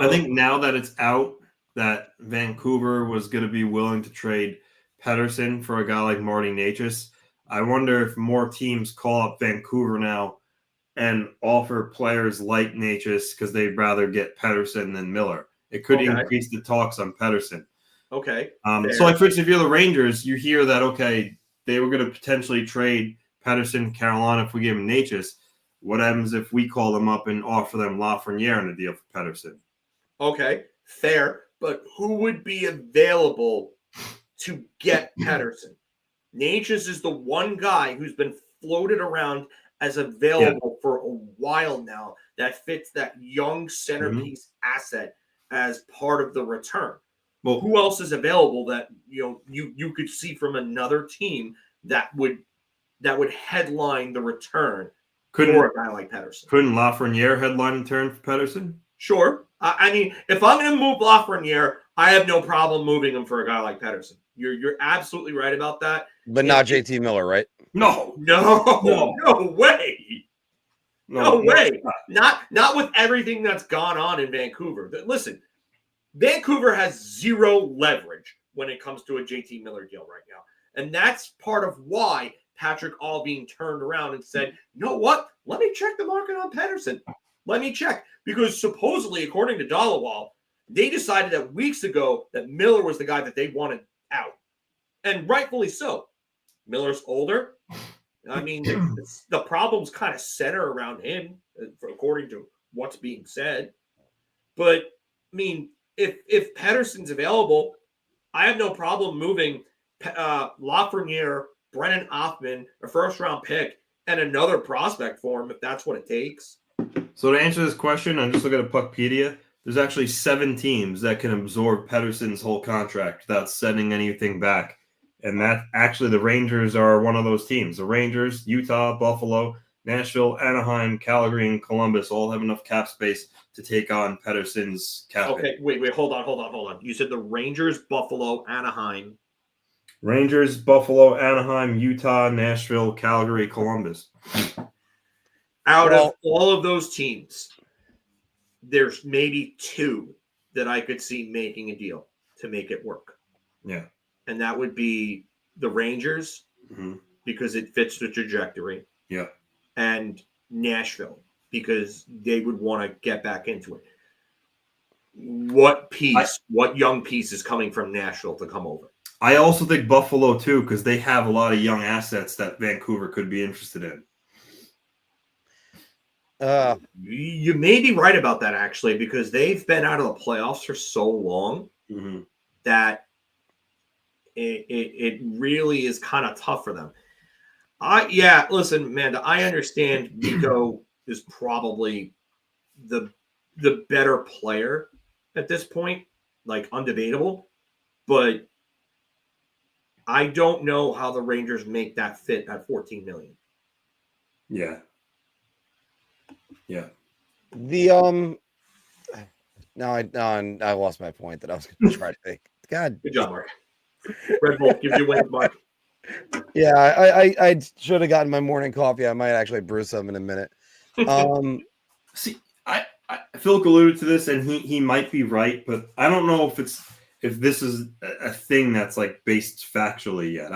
think now that it's out that Vancouver was going to be willing to trade Pettersson for a guy like Marty Necas, I wonder if more teams call up Vancouver now and offer players like Necas because they'd rather get Pettersson than Miller. It could increase the talks on Pettersson. Okay. So, like, for instance, if you're the Rangers, you hear that, okay, they were going to potentially trade Pettersson, Carolina, if we give him Necas. What happens if we call them up and offer them Lafreniere in a deal for Pettersson? Okay, fair. But who would be available to get Pettersson? Necas is the one guy who's been floated around as available for a while now that fits that young centerpiece asset as part of the return. Well, who else is available that you could see from another team that would headline the return for a guy like Pettersson? Couldn't Lafreniere headline the return for Pettersson? Sure. I mean, if I'm going to move Lafreniere, I have no problem moving him for a guy like Pettersson. You're absolutely right about that. But not JT Miller, right? No way. No way. Not with everything that's gone on in Vancouver. Listen, Vancouver has zero leverage when it comes to a JT Miller deal right now. And that's part of why Patrick Allvin turned around and said, you know what? Let me check the market on Pettersson. Let me check. Because supposedly, according to Dhaliwal, they decided that weeks ago that Miller was the guy that they wanted out. And rightfully so. Miller's older. I mean, the problems kind of center around him, according to what's being said. But, I mean, if Pettersson's available, I have no problem moving Lafreniere, Brennan Othmann, a first-round pick, and another prospect for him if that's what it takes. So to answer this question, I'm just looking at Puckpedia. There's actually 7 teams that can absorb Pettersson's whole contract without sending anything back. And that actually the Rangers are one of those teams. The Rangers, Utah, Buffalo, Nashville, Anaheim, Calgary, and Columbus all have enough cap space to take on Pettersson's cap. Okay, wait, hold on. You said the Rangers, Buffalo, Anaheim. Rangers, Buffalo, Anaheim, Utah, Nashville, Calgary, Columbus. Out of all of those teams, there's maybe 2 that I could see making a deal to make it work. Yeah. And that would be the Rangers because it fits the trajectory. Yeah. And Nashville because they would want to get back into it. What young piece is coming from Nashville to come over? I also think Buffalo too because they have a lot of young assets that Vancouver could be interested in. You may be right about that, actually, because they've been out of the playoffs for so long that it really is kind of tough for them. Listen, Amanda, I understand Mikko is probably the better player at this point, like undebatable, but I don't know how the Rangers make that fit at $14 million. Yeah. Yeah. I lost my point that I was going to try to think. God, good job, Mark. Red Bull gives you wins, Mark. Yeah, I should have gotten my morning coffee. I might actually brew some in a minute. See, Phil alluded to this, and he might be right, but I don't know if this is a thing that's like based factually yet.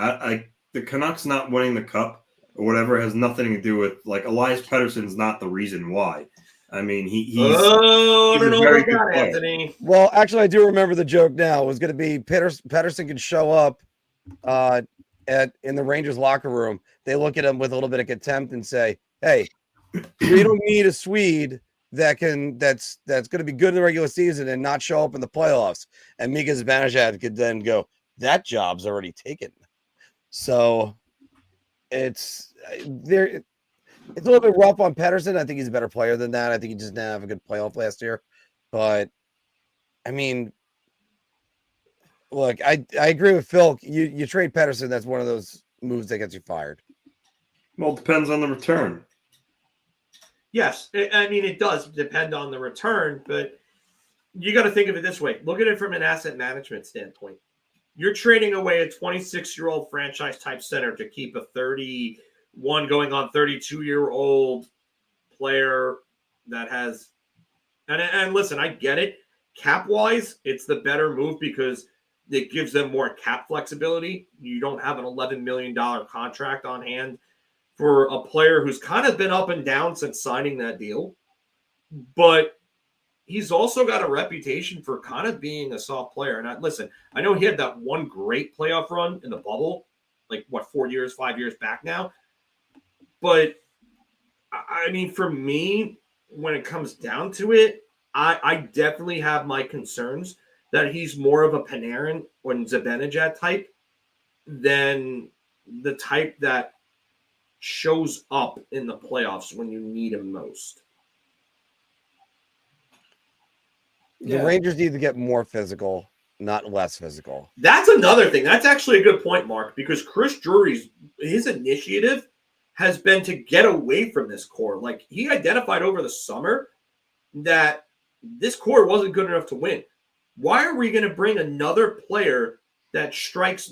The Canucks not winning the cup or whatever has nothing to do with like Elias Pettersson's not the reason why. I mean, he's I don't know about that, Anthony. Well, actually, I do remember the joke now. It was going to be Pettersson could show up in the Rangers locker room. They look at him with a little bit of contempt and say, "Hey, we don't need a Swede that's going to be good in the regular season and not show up in the playoffs. And Mika Zibanejad could then go, that job's already taken. So it's there. It's a little bit rough on Pettersson. I think he's a better player than that. I think he just didn't have a good playoff last year. But I mean, look, I agree with Phil. You trade Pettersson, that's one of those moves that gets you fired. Well, it depends on the return. Yes, I mean, it does depend on the return, but you got to think of it this way. Look at it from an asset management standpoint. You're trading away a 26-year-old franchise-type center to keep a 31 going on 32-year-old player that has – and listen, I get it. Cap-wise, it's the better move because it gives them more cap flexibility. You don't have an $11 million contract on hand for a player who's kind of been up and down since signing that deal. But he's also got a reputation for kind of being a soft player. And listen, I know he had that one great playoff run in the bubble, like 5 years back now. But I mean, for me, when it comes down to it, I definitely have my concerns that he's more of a Panarin or Zibanejad type than the type that shows up in the playoffs when you need him most. The Rangers need to get more physical, not less physical. That's another thing. That's actually a good point, Mark, because Chris Drury's his initiative has been to get away from this core. Like, he identified over the summer that this core wasn't good enough to win. Why are we going to bring another player that strikes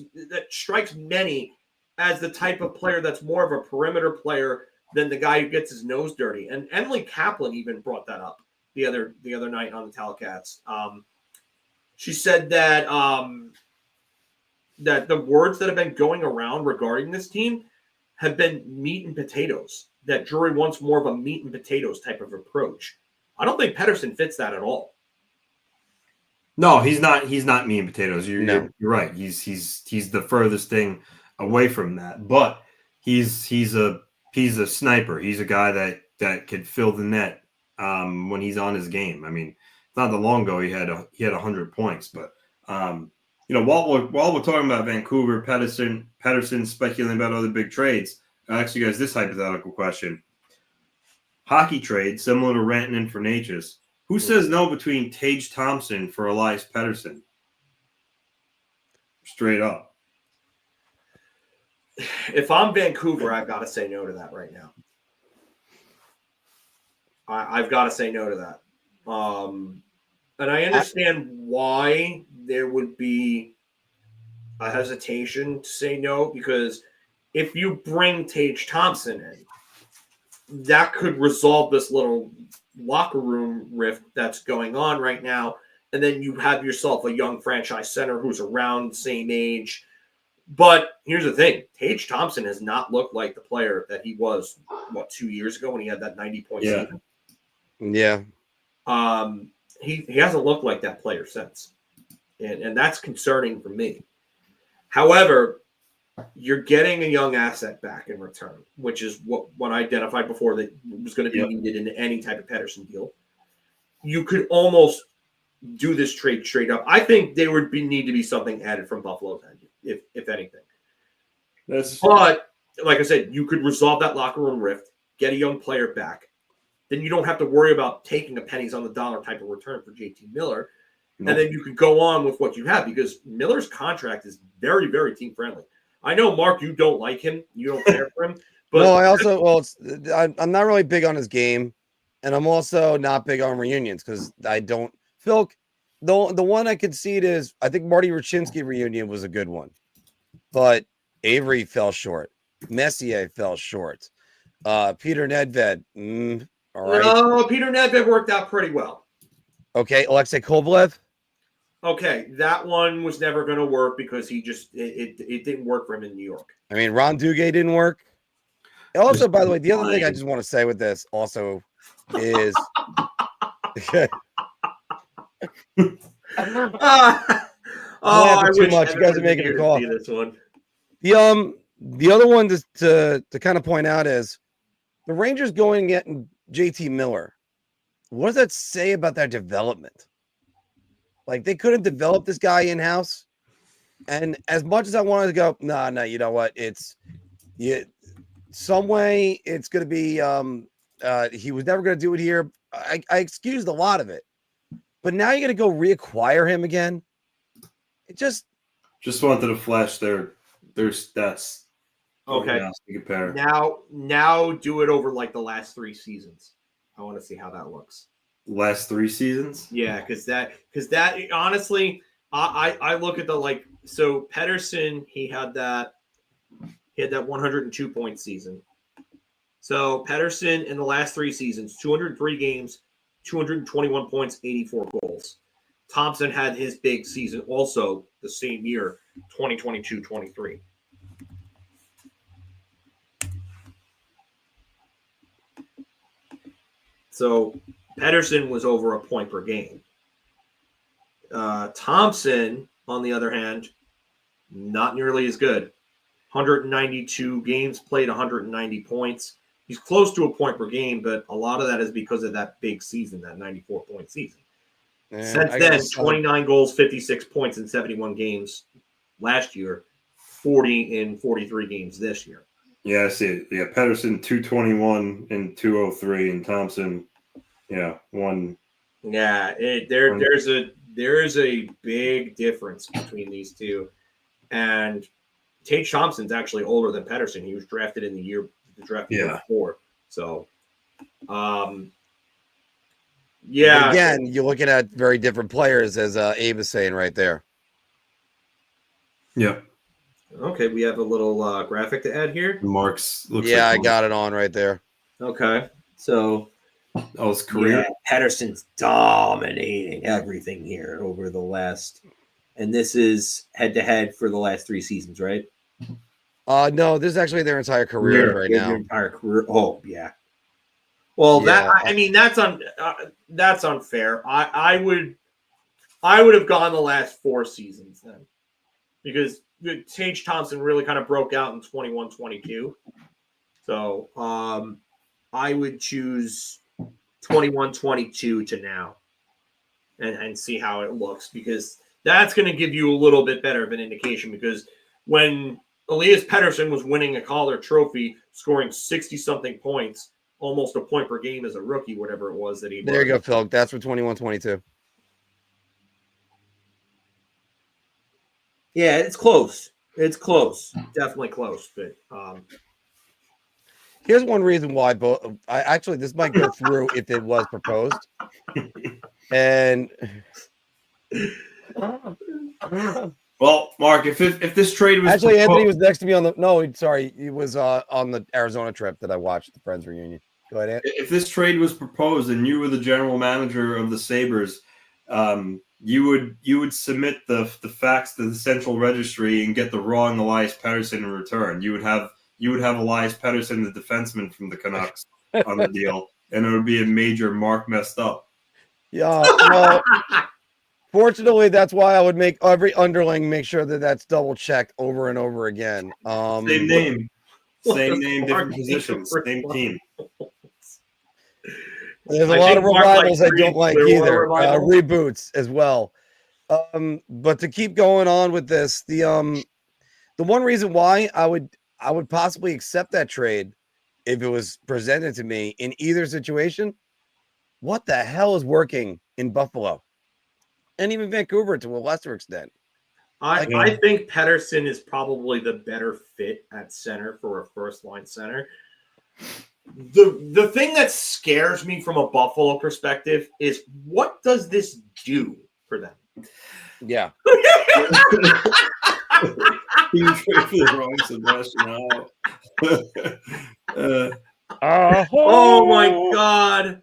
many as the type of player that's more of a perimeter player than the guy who gets his nose dirty? And Emily Kaplan even brought that up the other night on the Telecats. She said that that the words that have been going around regarding this team have been meat and potatoes, that Drury wants more of a meat and potatoes type of approach. I don't think Pettersson fits that at all. No, he's not meat and potatoes. You're right. He's the furthest thing away from that. But he's a sniper. He's a guy that could fill the net when he's on his game. I mean, not that long ago he had 100 points, but while we're talking about Vancouver, Pettersson speculating about other big trades, I'll ask you guys this hypothetical question. Hockey trade, similar to Rantanen for Natchez. Who says no between Tage Thompson for Elias Pettersson? Straight up. If I'm Vancouver, I've got to say no to that right now. I've got to say no to that. And I understand why there would be a hesitation to say no, because if you bring Tage Thompson in, that could resolve this little locker room rift that's going on right now. And then you have yourself a young franchise center who's around the same age. But here's the thing. Tage Thompson has not looked like the player that he was, 2 years ago when he had that 90-point season? Yeah. He hasn't looked like that player since. And that's concerning for me. However, you're getting a young asset back in return, which is what I identified before that was going to be needed in any type of Pettersson deal. You could almost do this trade straight up. I think there would need to be something added from Buffalo's end, if anything. But like I said, you could resolve that locker room rift, get a young player back. Then you don't have to worry about taking a pennies on the dollar type of return for JT Miller. And then you could go on with what you have, because Miller's contract is very, very team friendly. I know, Mark, you don't like him. You don't care for him. But no, I also, I'm not really big on his game. And I'm also not big on reunions because I don't. Phil, the one I concede is, I think Marty Ruchinski reunion was a good one. But Avery fell short. Messier fell short. Peter Nedved, all right. No, Peter Nedved worked out pretty well. Okay, Alexei Kovalev. Okay, that one was never going to work because it didn't work for him in New York. I mean, Ron Duguay didn't work. Also, by the way, the other thing I just want to say with this also is I too much. You guys are making a call. This one. The other one to kind of point out is the Rangers going and getting JT Miller. what does that say about their development? Like they couldn't develop this guy in house. And as much as I wanted to go, no, you know what? It's some way it's going to be. He was never going to do it here. I excused a lot of it, but now you're going to go reacquire him again. It just wanted to flash their stats. Okay. To compare. Now do it over like the last 3 seasons. I want to see how that looks. Last 3 seasons? Yeah, because that honestly, I look at the so Pedersen, he had that 102 point season. So Pedersen in the last 3 seasons, 203 games, 221 points, 84 goals. Thompson had his big season also the same year, 2022-23. So Pedersen was over a point per game. Thompson, on the other hand, not nearly as good. 192 games played, 190 points. He's close to a point per game, but a lot of that is because of that big season, that 94-point season. Since then, 29 goals, 56 points in 71 games last year, 40 in 43 games this year. Yeah, I see it. Yeah, Pedersen 221 and 203, and Thompson, 1. Yeah, there's a big difference between these two, and Tage Thompson's actually older than Pedersen. He was drafted in the year before. So, yeah. But again, you're looking at very different players, as Abe is saying right there. Yeah. Okay, we have a little graphic to add here. Marks. I got it on right there. Okay, so his career. Yeah, Pedersen's dominating everything here over the last, and this is head-to-head for the last 3 seasons, right? No, this is actually their entire career right now. Their entire career. Oh, yeah. Well, that's unfair. I would have gone the last 4 seasons then, because Tage Thompson really kind of broke out in 21-22. So I would choose 21-22 to now and see how it looks, because that's going to give you a little bit better of an indication, because when Elias Pettersson was winning a Calder Trophy, scoring 60-something points, almost a point per game as a rookie, whatever it was that he There you go, Phil. That's for 21-22. Yeah, it's close. It's close. Definitely close. But here's one reason why this might go through if it was proposed. And well, Mark, if this trade was actually proposed, Anthony was next to me he was on the Arizona trip that I watched, the Friends reunion. Go ahead, Anthony. If this trade was proposed and you were the general manager of the Sabres, you would submit the facts to the central registry and get the wrong Elias Pettersson in return. You would have Elias Pettersson, the defenseman from the Canucks, on the deal, and it would be a major Mark messed up. Yeah, well, fortunately, that's why I would make every underling make sure that that's double checked over and over again. Same name, different positions, same team. There's a lot of revivals I don't like either. Reboots as well. But to keep going on with this, the one reason why I would possibly accept that trade if it was presented to me in either situation, what the hell is working in Buffalo and even Vancouver to a lesser extent? I think Pettersson is probably the better fit at center for a first line center. The thing that scares me from a Buffalo perspective is, what does this do for them? Yeah. You trade for the wrong Sebastian. Oh my God.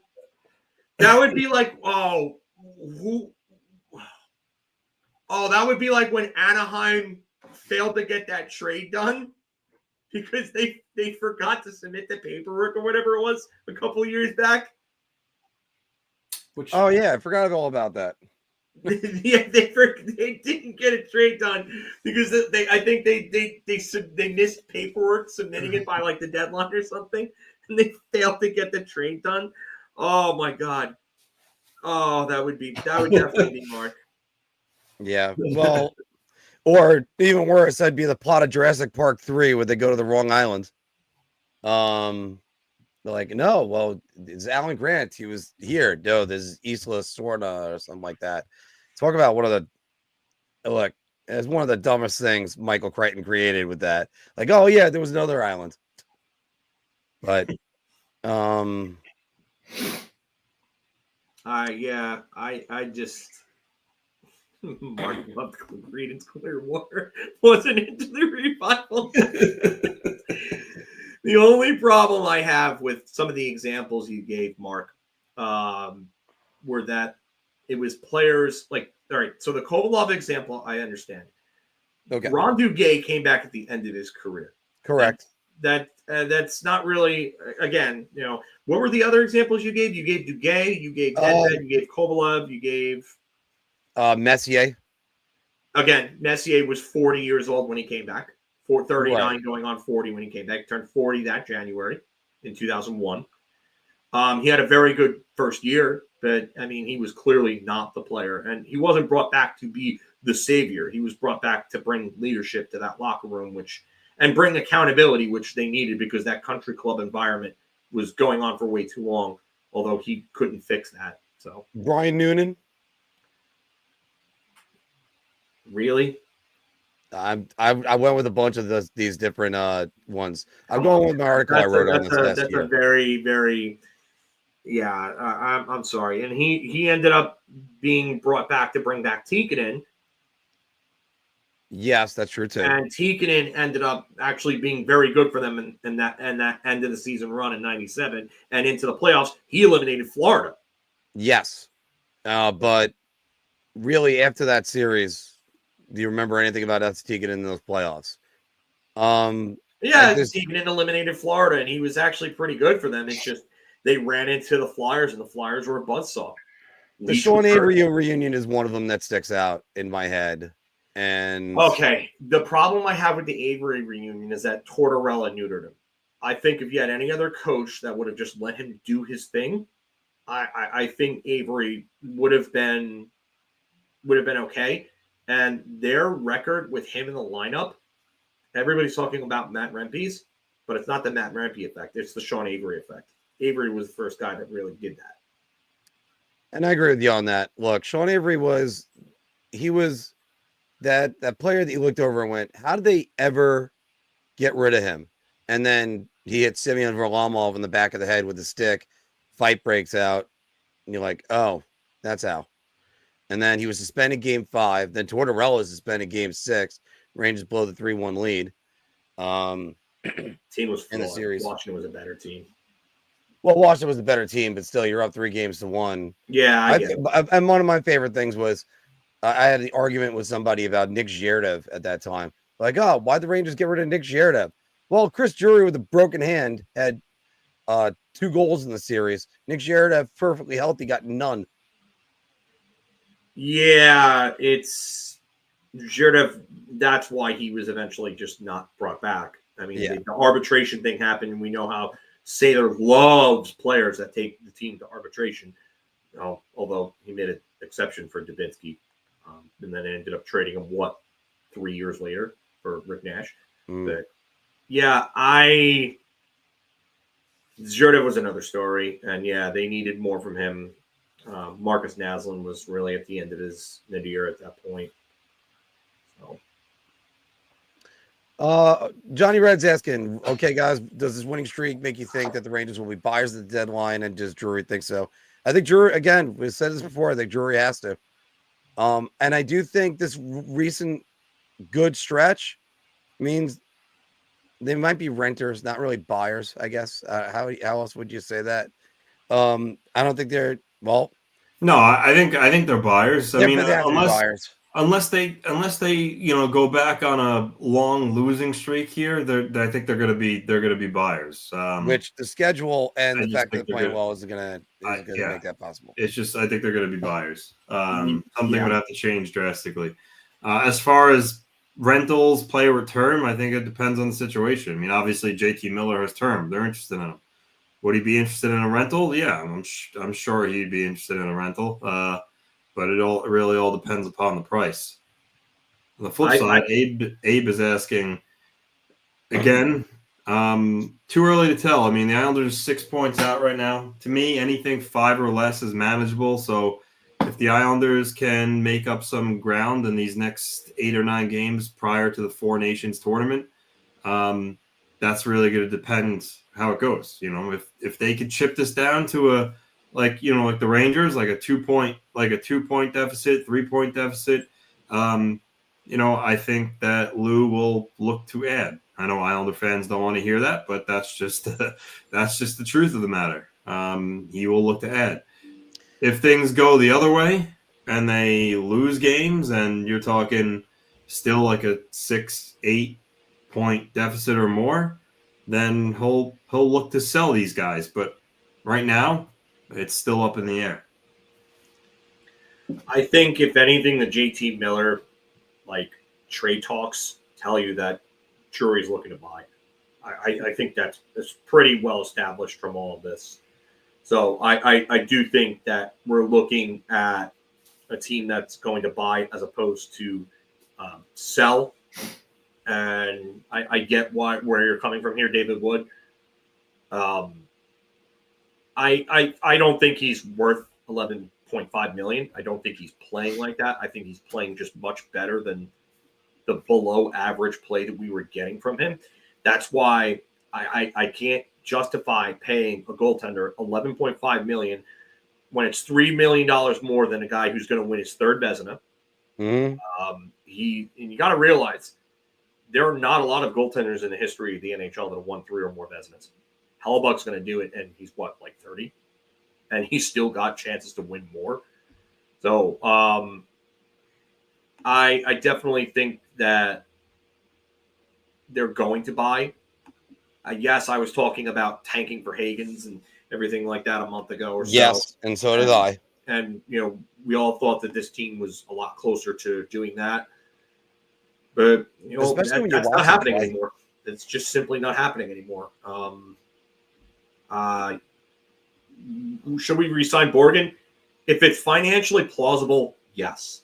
That would be like, that would be like when Anaheim failed to get that trade done because they forgot to submit the paperwork or whatever it was a couple of years back. I forgot all about that. Yeah, they didn't get a trade done because I think they missed paperwork submitting it by like the deadline or something, and they failed to get the trade done. Oh my God! Oh, that would definitely be Mark. Yeah. Well, or even worse, that'd be the plot of Jurassic Park 3 where they go to the wrong island. They're like, no, well, it's Alan Grant. He was here. No, this is Isla Sorna or something like that. Talk about one of the look. It's one of the dumbest things Michael Crichton created with that. Like, oh yeah, there was another island. But I just Mark loved Creedence Clearwater. Wasn't into the revival. The only problem I have with some of the examples you gave, Mark, were that it was players like, all right, so the Kovalov example, I understand. okay, Ron Duguay came back at the end of his career. correct. That's not really, again, what were the other examples you gave? You gave Duguay, you gave Nedved, you gave Kovalev, you gave Messier. Again, Messier was 40 years old when he came back. 39 Right. going on 40 when he came back. Turned 40 that January in 2001. He had a very good first year, but I mean, he was clearly not the player, and he wasn't brought back to be the savior. He was brought back to bring leadership to that locker room, and bring accountability, which they needed because that country club environment was going on for way too long. Although he couldn't fix that. So Brian Noonan. really, I went with a bunch of these different ones. I'm going with my article I wrote on this last that's year. a very, very, yeah. I'm sorry, and he ended up being brought back to bring back Tikkanen, Yes, that's true too. and Tikkanen ended up actually being very good for them in that end of the season run in '97 and into the playoffs. He eliminated Florida. Yes, but really after that series, do you remember anything about us Tikkanen in those playoffs? Yeah, Tikkanen eliminated Florida, and he was actually pretty good for them. It's just they ran into the Flyers, and the Flyers were a buzzsaw. The Sean Avery reunion is one of them that sticks out in my head. And okay, the problem I have with the Avery reunion is that Tortorella neutered him. I think if you had any other coach that would have just let him do his thing, I think Avery would have been okay. And their record with him in the lineup, everybody's talking about Matt Rempe's, but it's not the Matt Rempe effect. It's the Sean Avery effect. Avery was the first guy that really did that. And I agree with you on that. Look, Sean Avery was that player that you looked over and went, how did they ever get rid of him? And then he hit Semyon Varlamov in the back of the head with a stick. Fight breaks out. And you're like, oh, that's how. And then he was suspended game 5. Then Tortorella was suspended game 6. Rangers blow the 3-1 lead. Team was in the series. Washington was a better team. Well, Washington was a better team, but still, you're up 3-1. Yeah, and one of my favorite things was I had the argument with somebody about Nick Zherdev at that time. Like, oh, why'd the Rangers get rid of Nick Zherdev? Well, Chris Drury with a broken hand had 2 goals in the series. Nick Zherdev, perfectly healthy, got none. Yeah, it's Zherdev. That's why he was eventually just not brought back. I mean, the arbitration thing happened, and we know how Saylor loves players that take the team to arbitration. Although he made an exception for Dubinsky, and then ended up trading him 3 years later for Rick Nash. But yeah, Zherdev was another story, and yeah, they needed more from him. Marcus Naslund was really at the end of his nadir at that point. So. Johnny Red's asking, okay, guys, does this winning streak make you think that the Rangers will be buyers at the deadline? And does Drury think so? I think Drury, again, we said this before, I think Drury has to. And I do think this recent good stretch means they might be renters, not really buyers, I guess. How else would you say that? I don't think they're no. I think they're buyers. I mean, buyers. Unless they go back on a long losing streak here, I think they're going to be buyers. Which the schedule and the fact that they're playing well is going to make that possible. It's just I think they're going to be buyers. Something would have to change drastically. As far as rentals, player return, I think it depends on the situation. I mean, obviously JT Miller has term; they're interested in him. Would he be interested in a rental? Yeah, I'm sure he'd be interested in a rental. But it really all depends upon the price. On the flip side, Abe is asking again. Too early to tell. I mean, the Islanders 6 points out right now. To me, anything 5 or less is manageable. So if the Islanders can make up some ground in these next 8 or 9 games prior to the Four Nations tournament, that's really going to depend how it goes. You know, if they could chip this down to like the Rangers, like a 2-point deficit, 3-point deficit, I think that Lou will look to add. I know Islander fans don't want to hear that, but that's just the truth of the matter. He will look to add. If things go the other way and they lose games, and you're talking still like a 6-8 point deficit or more, then he'll look to sell these guys. But right now, it's still up in the air. I think if anything, the JT Miller trade talks tell you that Drury's looking to buy. I think that's pretty well established from all of this. So I do think that we're looking at a team that's going to buy as opposed to sell. And I get where you're coming from here, David Wood. I don't think he's worth $11.5 million. I don't think he's playing like that. I think he's playing just much better than the below average play that we were getting from him. That's why I can't justify paying a goaltender $11.5 million when it's $3 million more than a guy who's going to win his third Vezina. Mm-hmm. You got to realize there are not a lot of goaltenders in the history of the NHL that have won 3 or more Vezinas. Hellebuck's going to do it, and he's 30, and he's still got chances to win more. So I definitely think that they're going to buy. Yes, I was talking about tanking for Hagens and everything like that a month ago or so. Yes, and so did I. And, we all thought that this team was a lot closer to doing that. But, that's not happening anymore. It's just simply not happening anymore. Should we re-sign Borgen? If it's financially plausible, yes.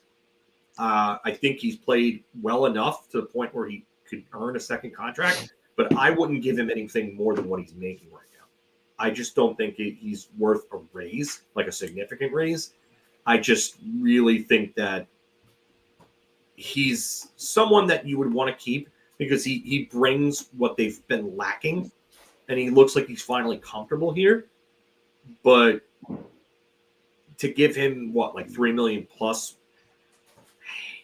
I think he's played well enough to the point where he could earn a second contract, but I wouldn't give him anything more than what he's making right now. I just don't think he's worth a raise, like a significant raise. I just really think that he's someone that you would want to keep because he brings what they've been lacking, and he looks like he's finally comfortable here. But to give him $3 million plus,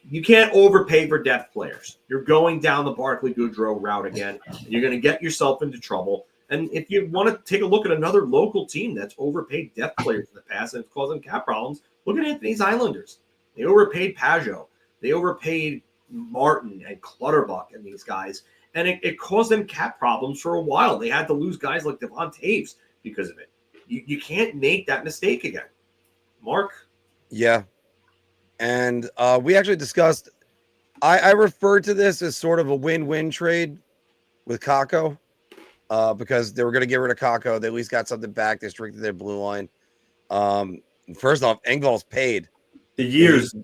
you can't overpay for depth players. You're going down the Barclay Goodrow route again. You're going to get yourself into trouble. And if you want to take a look at another local team that's overpaid depth players in the past and it's causing cap problems, look at Anthony's Islanders. They overpaid Pajot. They overpaid Martin and Clutterbuck and these guys. And it caused them cap problems for a while. They had to lose guys like Devon Taves because of it. You can't make that mistake again. Mark? Yeah. And we actually discussed, I referred to this as sort of a win-win trade with Kakko because they were going to get rid of Kakko. They at least got something back. They strengthened their blue line. First off, Engvall's paid. The years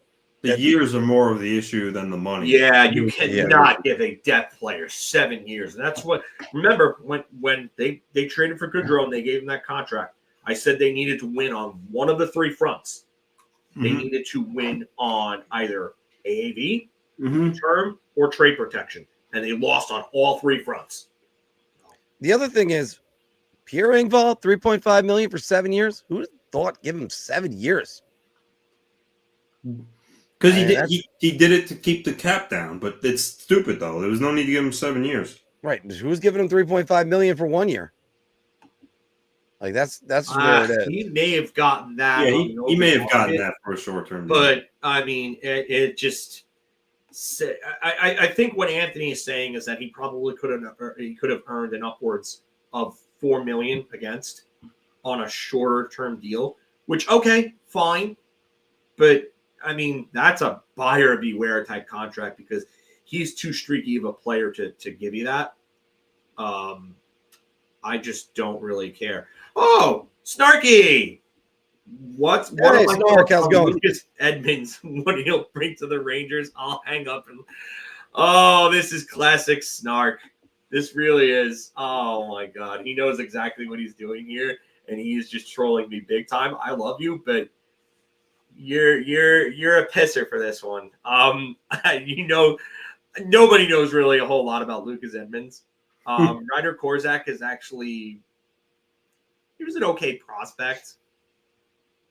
are more of the issue than the money. Yeah, you cannot give a depth player 7 years. And that's what, remember, when they traded for Goodrow and they gave him that contract, I said they needed to win on one of the 3 fronts. They needed to win on either AAV, term, or trade protection. And they lost on all 3 fronts. The other thing is, Pierre Engvall, $3.5 million for 7 years. Who thought give him 7 years? Because he did it to keep the cap down, but it's stupid though. There was no need to give him 7 years. Right. Who's giving him $3.5 million for 1 year? Like that's where it is. He may have gotten that. Yeah, he may have gotten that for a short term. But I mean, it just. I think what Anthony is saying is that he probably could have earned an upwards of $4 million against on a shorter term deal. Which fine, but I mean that's a buyer beware type contract because he's too streaky of a player to give you that. I just don't really care. Oh, Snarky! What Hey, am I Snark, how's it going? Lucas Edmonds, what he'll bring to the Rangers? I'll hang up and this is classic Snark. This really is. Oh my god, he knows exactly what he's doing here, and he is just trolling me big time. I love you, but you're a pisser for this one. Nobody knows really a whole lot about Lucas Edmonds. Ryder Korzak is actually he was an okay prospect.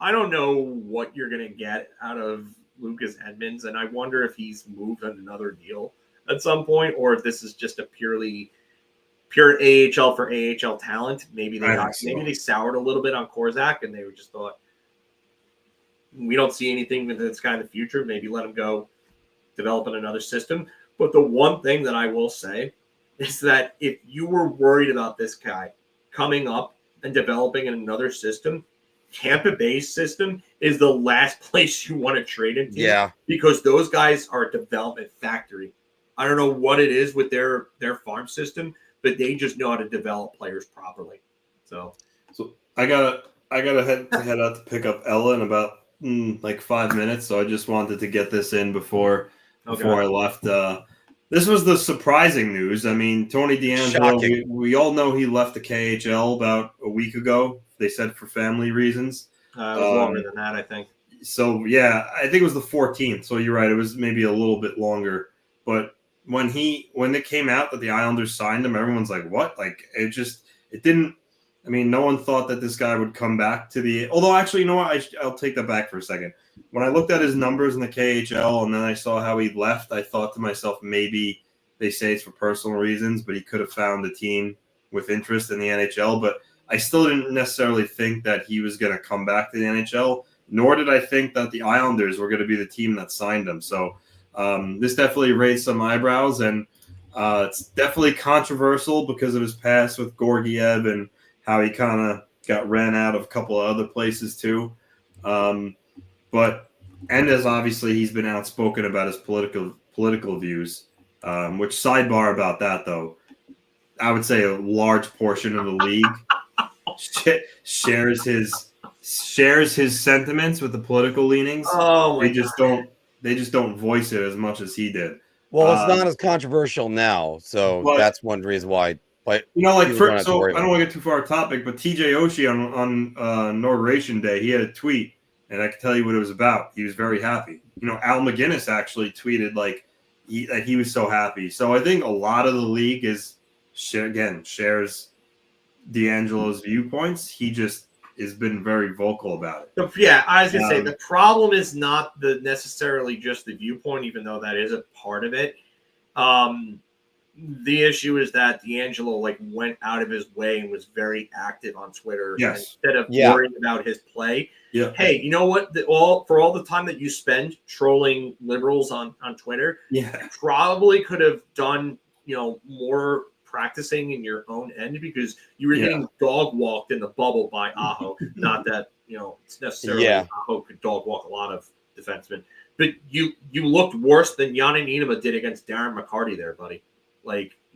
I don't know what you're gonna get out of Lucas Edmonds, and I wonder if he's moved on another deal at some point, or if this is just a pure AHL for AHL talent. Maybe they soured a little bit on Korzak, and they just thought we don't see anything with this guy in the future. Maybe let him go develop in another system. But the one thing that I will say is that if you were worried about this guy coming up and developing in another system, Tampa Bay's system is the last place you want to trade him to. Yeah. Because those guys are a development factory. I don't know what it is with their farm system, but they just know how to develop players properly. So I gotta head out to pick up Ella in about like 5 minutes. So I just wanted to get this in before I left. This was the surprising news. I mean, Tony DeAngelo, we all know he left the KHL about a week ago. They said for family reasons. It was longer than that, I think. So, yeah, I think it was the 14th. So you're right. It was maybe a little bit longer. But when it came out that the Islanders signed him, everyone's like, what? Like, it didn't. I mean, no one thought that this guy would come back to the – although, actually, you know what? I'll take that back for a second. When I looked at his numbers in the KHL and then I saw how he left, I thought to myself, maybe they say it's for personal reasons, but he could have found a team with interest in the NHL. But I still didn't necessarily think that he was going to come back to the NHL, nor did I think that the Islanders were going to be the team that signed him. So this definitely raised some eyebrows, and it's definitely controversial because of his past with Georgiev and how he kind of got ran out of a couple of other places too. And as obviously he's been outspoken about his political views, which sidebar about that though, I would say a large portion of the league shares his sentiments with the political leanings. Oh, they just don't voice it as much as he did. Well, it's not as controversial now, so that's one reason why. But I don't want to get too far off topic, but TJ Oshie on Inauguration Day, he had a tweet, and I can tell you what it was about. He was very happy. Al McGinnis actually tweeted that he was so happy. So I think a lot of the league shares DeAngelo's viewpoints. He just has been very vocal about it. Yeah, I was going to say, the problem is not necessarily just the viewpoint, even though that is a part of it. The issue is that DeAngelo went out of his way and was very active on Twitter instead of worrying about his play. Yeah. Hey, you know what? For all the time that you spend trolling liberals on Twitter, you probably could have done more practicing in your own end, because you were getting dog walked in the bubble by Aho. Not that it's necessarily Aho could dog walk a lot of defensemen, but you looked worse than Yanni Nienema did against Darren McCarty there, buddy.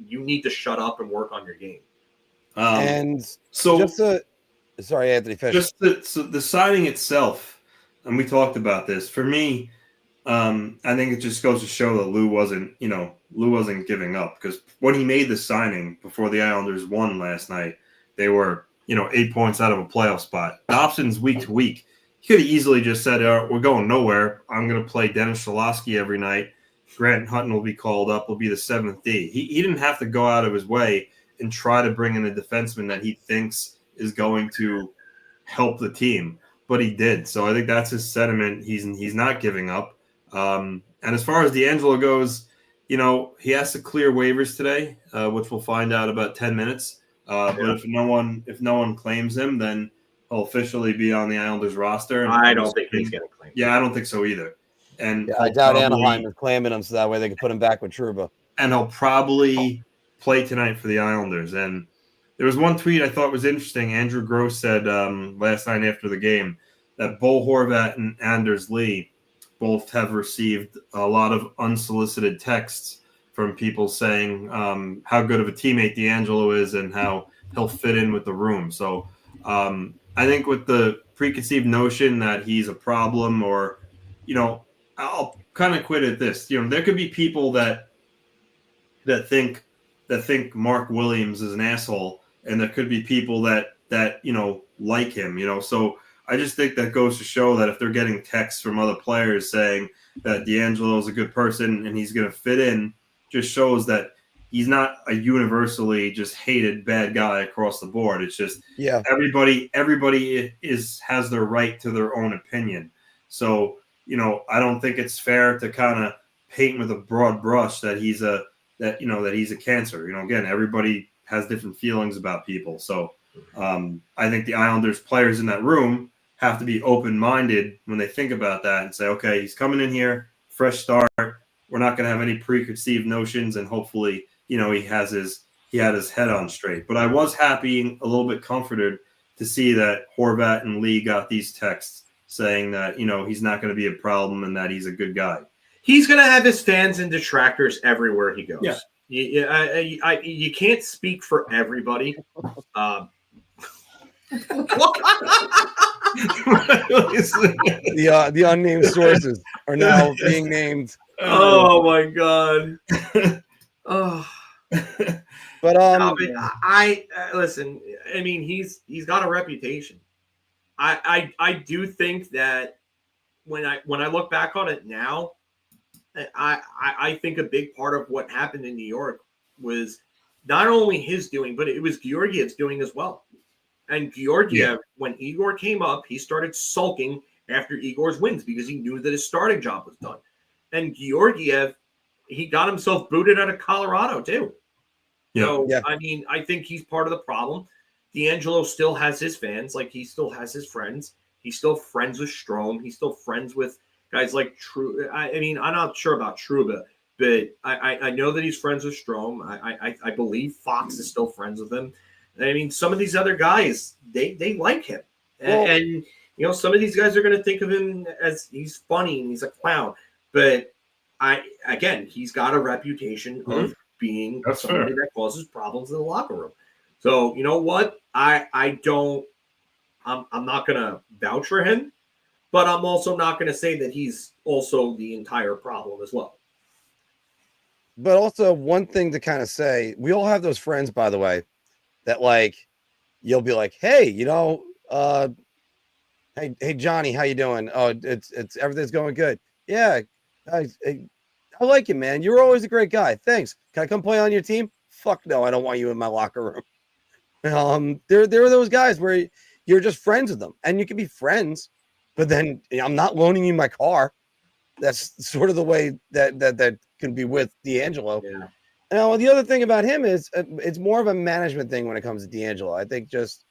You need to shut up and work on your game. Sorry, Anthony. Just the signing itself, and we talked about this. For me, I think it just goes to show that Lou wasn't giving up, because when he made the signing before the Islanders won last night, they were 8 points out of a playoff spot. The options week to week. He could have easily just said, "We're going nowhere. I'm going to play Dennis Strelowski every night. Grant Hutton will be called up. Will be the 7th D." He didn't have to go out of his way and try to bring in a defenseman that he thinks is going to help the team, but he did. So I think that's his sentiment. He's not giving up. And as far as DeAngelo goes, he has to clear waivers today, which we'll find out about 10 minutes. But if no one claims him, then he'll officially be on the Islanders roster. And I don't think he's going to claim him. Yeah, I don't think so either. And I doubt Anaheim is claiming him, so that way they can put him back with Trouba. And he'll probably play tonight for the Islanders. And there was one tweet I thought was interesting. Andrew Gross said last night after the game that Bo Horvat and Anders Lee both have received a lot of unsolicited texts from people saying how good of a teammate DeAngelo is and how he'll fit in with the room. So I think with the preconceived notion that he's a problem, or I'll kind of quit at this. There could be people that think Mark Williams is an asshole, and there could be people that like him. So I just think that goes to show that if they're getting texts from other players saying that DeAngelo is a good person and he's going to fit in, just shows that he's not a universally just hated bad guy across the board. It's just everybody has their right to their own opinion. So I don't think it's fair to kind of paint with a broad brush that he's a cancer. Again, everybody has different feelings about people. So I think the Islanders players in that room have to be open-minded when they think about that and say, okay, he's coming in here, fresh start. We're not going to have any preconceived notions, and hopefully, he had his head on straight. But I was happy, a little bit comforted to see that Horvat and Lee got these texts saying that, he's not going to be a problem and that he's a good guy. He's going to have his fans and detractors everywhere he goes. Yeah. You can't speak for everybody. The unnamed sources are now being named. Oh my god. Oh. But I listen. I mean, he's got a reputation. I do think that when I look back on it now, I think a big part of what happened in New York was not only his doing, but it was Georgiev's doing as well. And Georgiev, when Igor came up, he started sulking after Igor's wins because he knew that his starting job was done. And Georgiev, he got himself booted out of Colorado too. Yeah. So, I mean, I think he's part of the problem. DeAngelo still has his fans. Like, he still has his friends. He's still friends with Strome. He's still friends with guys like True. I mean, I'm not sure about Trouba, but I know that he's friends with Strome. I believe Fox is still friends with him. I mean, some of these other guys, they like him. And some of these guys are going to think of him as he's funny and he's a clown. But he's got a reputation of being somebody that causes problems in the locker room. So, you know what? I'm not going to vouch for him, but I'm also not going to say that he's also the entire problem as well. But also, one thing to kind of say, we all have those friends, by the way, that like you'll be like, hey, hey Johnny, how you doing? Oh, it's everything's going good. Yeah, I like you, man. You're always a great guy. Thanks. Can I come play on your team? Fuck no, I don't want you in my locker room. There are those guys where you're just friends with them, and you can be friends, but then I'm not loaning you my car. That's sort of the way that can be with DeAngelo. Yeah. Now, the other thing about him is it's more of a management thing when it comes to DeAngelo. I think just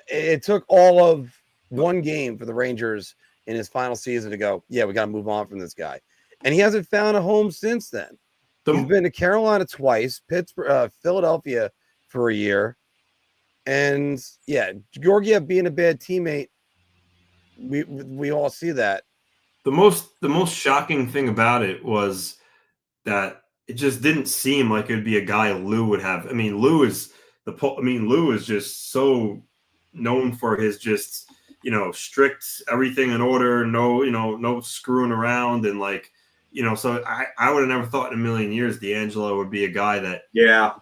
it took all of one game for the Rangers in his final season to go, we got to move on from this guy. And he hasn't found a home since then. He's been to Carolina twice, Pittsburgh, Philadelphia for a year. And, Georgiev being a bad teammate, we all see that. The most shocking thing about it was that it just didn't seem like it'd be a guy Lou would have. I mean, Lou is just so known for his just, strict everything in order, no screwing around, and so I would have never thought in a million years DeAngelo would be a guy that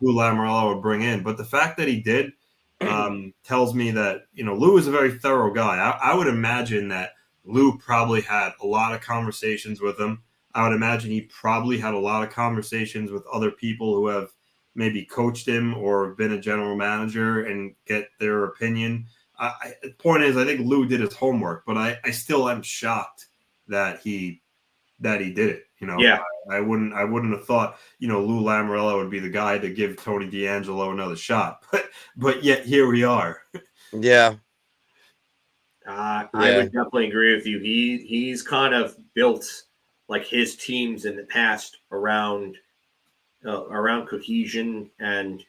Lou Lamoriello would bring in. But the fact that he did tells me that, Lou is a very thorough guy. I would imagine that Lou probably had a lot of conversations with him. I would imagine he probably had a lot of conversations with other people who have maybe coached him or been a general manager and get their opinion. The point is, I think Lou did his homework, but I still am shocked that he did it. I wouldn't have thought, Lou Lamoriello would be the guy to give Tony DeAngelo another shot, but yet here we are. Yeah. I would definitely agree with you. He's kind of built like his teams in the past around cohesion and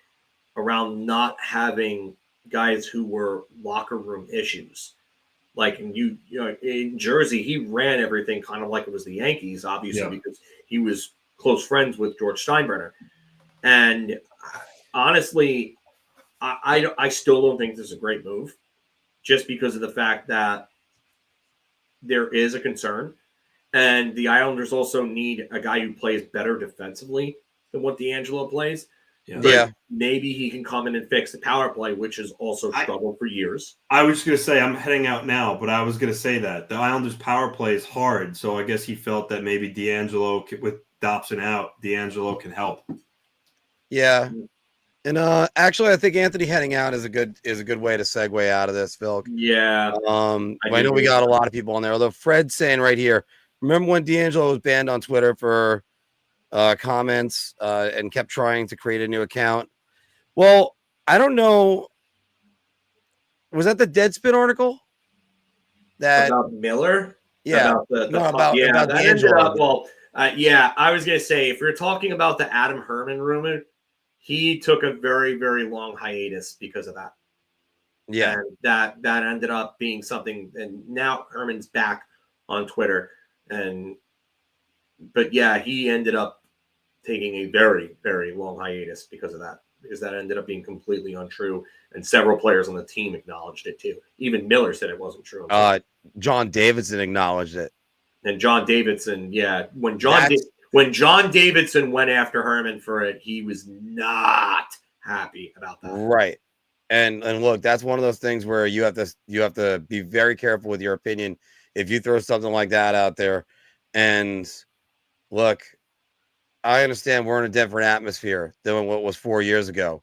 around not having guys who were locker room issues. Like in Jersey, he ran everything kind of like it was the Yankees, obviously, because he was close friends with George Steinbrenner. And honestly, I still don't think this is a great move, just because of the fact that there is a concern, and the Islanders also need a guy who plays better defensively than what DeAngelo plays. Yeah. Yeah. Maybe he can come in and fix the power play, which has also struggled for years. I was just going to say, I'm heading out now, but I was going to say that the Islanders' power play is hard, so I guess he felt that maybe DeAngelo, with Dobson out, DeAngelo can help. Yeah. And actually, I think Anthony heading out is a good way to segue out of this, Phil. Yeah. I know we got a lot of people on there. Although Fred's saying right here, remember when DeAngelo was banned on Twitter for comments and kept trying to create a new account? Well, I don't know. Was that the Deadspin article? That about Miller? Yeah. About that ended up. Well, yeah, I was gonna say, if you're talking about the Adam Herman rumor, he took a very, very long hiatus because of that. Yeah, and that ended up being something. And now Herman's back on Twitter, but yeah, he ended up taking a very, very long hiatus because of that. Because that ended up being completely untrue, and several players on the team acknowledged it too. Even Miller said it wasn't true. John Davidson acknowledged it, and John Davidson, yeah, when John Davidson went after Herman for it, he was not happy about that. Right, and look, that's one of those things where you have to be very careful with your opinion if you throw something like that out there. And look, I understand we're in a different atmosphere than what was 4 years ago,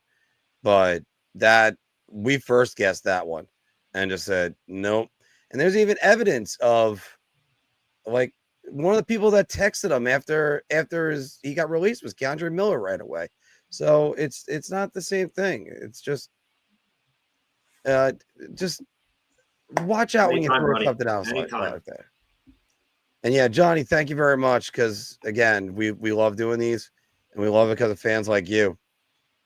but that we first guessed that one and just said nope. And there's even evidence of, like, one of the people that texted him after he got released was Keandre Miller right away. So it's not the same thing. It's just watch out when you throw something else like that. And yeah, Johnny, thank you very much, because again, we love doing these, and we love it because of fans like you.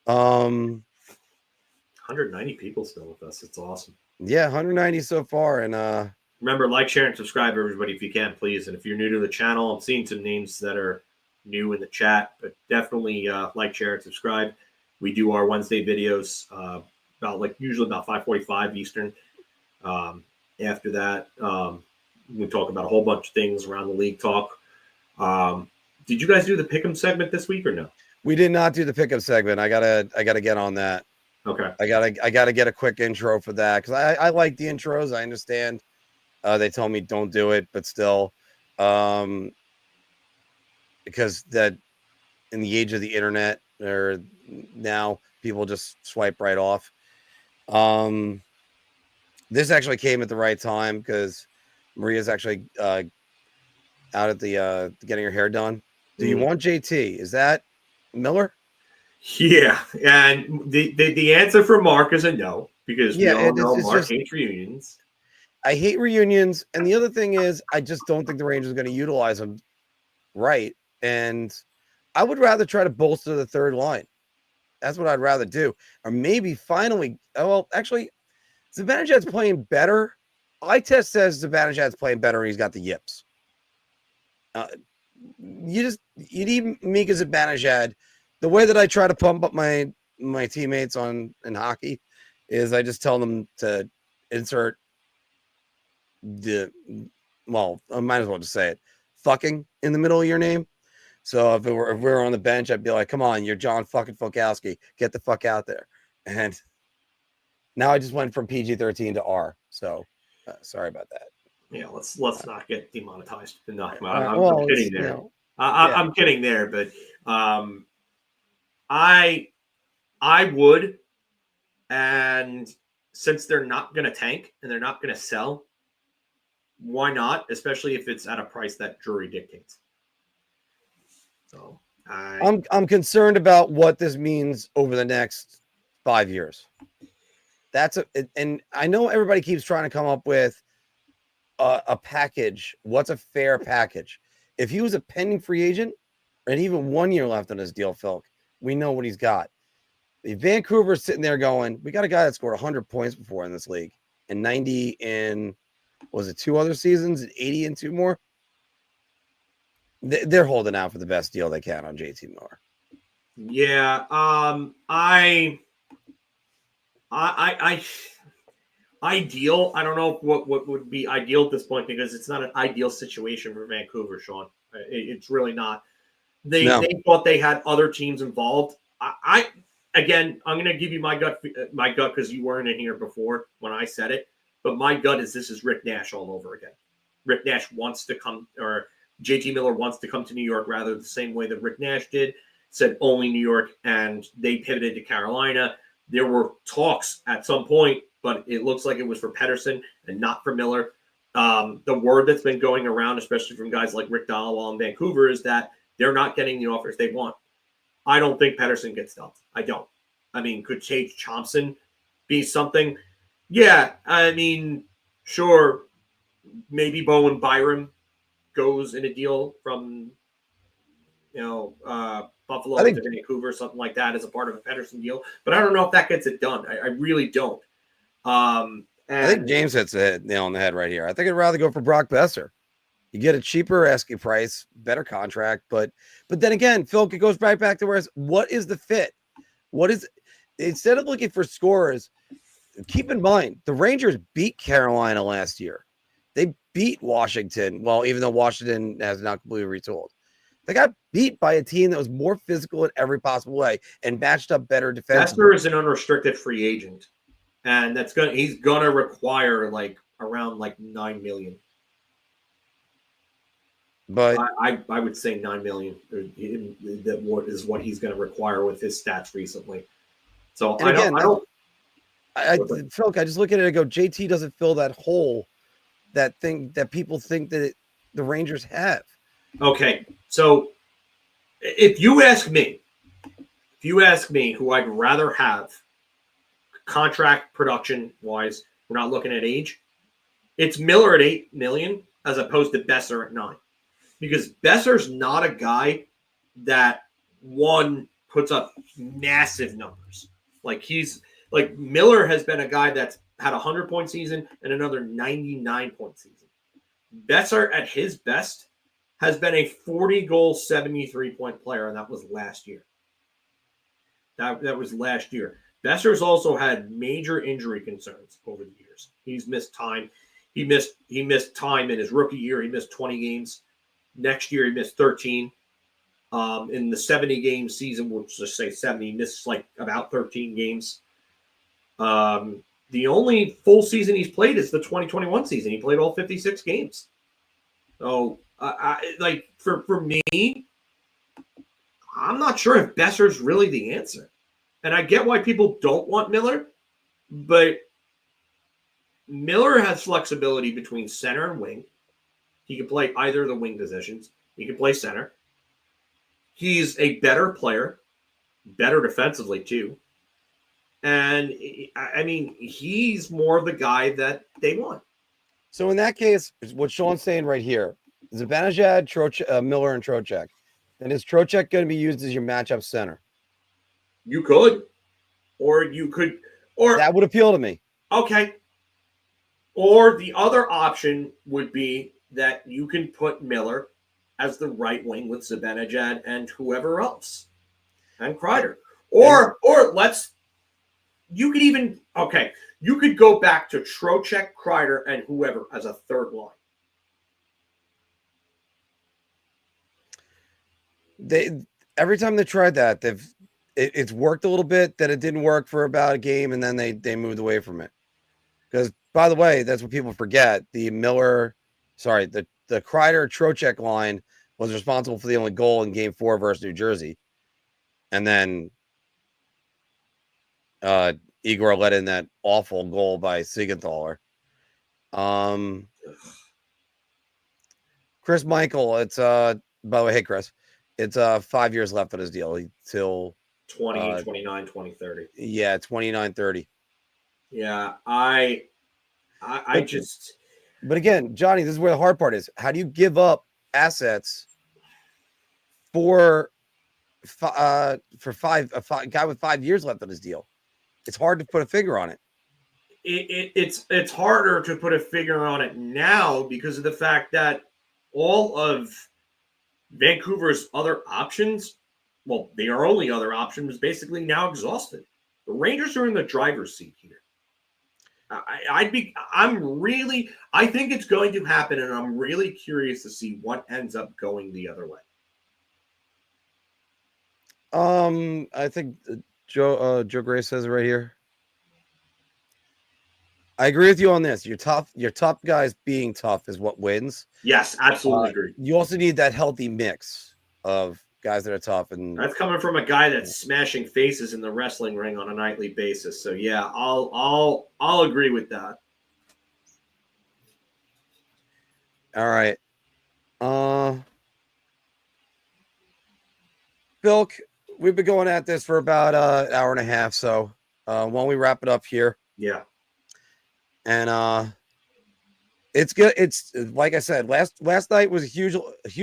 190 people still with us. It's awesome. Yeah, 190 so far. And remember, like, share, and subscribe, everybody, if you can, please. And if you're new to the channel, I'm seeing some names that are new in the chat, but definitely like, share, and subscribe. We do our Wednesday videos usually about 5:45 Eastern. After that, we talk about a whole bunch of things around the league talk. Did you guys do the pick'em segment this week or no? We did not do the pick'em segment. I gotta get on that. Okay. I gotta get a quick intro for that, because I like the intros. I understand. They told me don't do it, but still, because that in the age of the internet, or now people just swipe right off. This actually came at the right time, because Maria's actually out at the getting her hair done. Do you want JT? Is that Miller? Yeah, and the answer for Mark is a no, because we all know Mark hates reunions. I hate reunions, and the other thing is, I just don't think the Rangers are going to utilize them right, and I would rather try to bolster the third line. That's what I'd rather do, or maybe finally. Well, actually, Zibanejad's playing better. Eye test says Zibanejad's playing better, and he's got the yips. You need Mika Zibanejad. The way that I try to pump up my teammates in hockey is I just tell them to insert I might as well just say it, fucking in the middle of your name. So if we were on the bench, I'd be like, come on, you're John fucking Fulkowski. Get the fuck out there. And now I just went from PG-13 to R. So sorry about that. Yeah, let's not get demonetized. I'm kidding there. I'm kidding there, but I would, and since they're not going to tank and they're not going to sell, why not? Especially if it's at a price that Drury dictates. So I'm concerned about what this means over the next 5 years. And I know everybody keeps trying to come up with a package. What's a fair package? If he was a pending free agent and even 1 year left on his deal, Phil, we know what he's got. Vancouver's sitting there going, we got a guy that scored 100 points before in this league, and 90 in, was it 2 other seasons, and 80 in 2 more? They're holding out for the best deal they can on JT Miller. Yeah. I ideal. I don't know what would be ideal at this point because it's not an ideal situation for Vancouver, Sean. It's really not. No. They thought they had other teams involved. I again, I'm going to give you my gut because you weren't in here before when I said it. But my gut is this is Rick Nash all over again. Rick Nash wants to come, or JT Miller wants to come to New York rather the same way that Rick Nash did. Said only New York, and they pivoted to Carolina. There were talks at some point, but it looks like it was for Pettersson and not for Miller. The word that's been going around, especially from guys like Rick Dallowall in Vancouver, is that they're not getting the offers they want. I don't think Pettersson gets dealt. I don't. I mean, could Tage Thompson be something? Yeah, I mean, sure. Maybe Bowen Byram goes in a deal from, Buffalo to Vancouver, something like that, as a part of a Pettersson deal. But I don't know if that gets it done. I really don't. I think James hits the nail on the head right here. I think I'd rather go for Brock Besser. You get a cheaper asking price, better contract, but then again, Phil, it goes right back to what is the fit? What is, instead of looking for scorers, keep in mind the Rangers beat Carolina last year. They beat Washington. Well, even though Washington has not completely retooled, they got beat by a team that was more physical in every possible way and matched up better defensively. Besser is an unrestricted free agent, and he's gonna require around $9 million. But I would say $9 million. That is what he's going to require with his stats recently. So I don't. Phil, I just look at it and go, JT doesn't fill that hole, that thing that people think that the Rangers have. Okay, so if you ask me who I'd rather have contract production wise, we're not looking at age. It's Miller at $8 million as opposed to Besser at $9 million. Because Besser's not a guy that puts up massive numbers. Miller has been a guy that's had a 100-point season and another 99-point season. Besser at his best has been a 40-goal, 73-point player, and that was last year. That was last year. Besser's also had major injury concerns over the years. He's missed time. He missed time in his rookie year. He missed 20 games. Next year, he missed 13. In the 70-game season, we'll just say 70, he missed about 13 games. The only full season he's played is the 2021 season. He played all 56 games. So, for me, I'm not sure if Besser's really the answer. And I get why people don't want Miller, but Miller has flexibility between center and wing. He can play either of the wing positions. He can play center. He's a better player, better defensively too. And I mean, he's more the guy that they want. So in that case, what Sean's saying right here is Zibanejad, Miller, and Trocheck. And is Trocheck going to be used as your matchup center? You could, or that would appeal to me. Okay. Or the other option would be that you can put Miller as the right wing with Zibanejad and whoever else, and Kreider. You could go back to Trocheck, Kreider, and whoever as a third line. Every time they tried that, it's worked a little bit. Then it didn't work for about a game, and then they moved away from it. Because, by the way, that's what people forget. The Kreider Trocheck line was responsible for the only goal in Game 4 versus New Jersey, and then Igor let in that awful goal by Siegenthaler. Chris Michael, it's by the way, hey Chris, it's 5 years left on his deal till 2029, 2030. Yeah, 29-30. Yeah, But again, Johnny, this is where the hard part is. How do you give up assets for a guy with 5 years left on his deal? It's hard to put a figure on it. It's harder to put a figure on it now because of the fact that all of Vancouver's other options well, their only other option was basically now exhausted. The Rangers are in the driver's seat here. I think it's going to happen, and I'm really curious to see what ends up going the other way. I think Joe Gray says it right here. I agree with you on this. Your top guys being tough is what wins. Yes, absolutely agree. You also need that healthy mix of guys that are tough, and that's coming from a guy that's smashing faces in the wrestling ring on a nightly basis. So yeah, I'll agree with that. All right. Bilk, we've been going at this for about an hour and a half, so why don't we wrap it up here? Yeah. And it's good. It's like I said, last night was a huge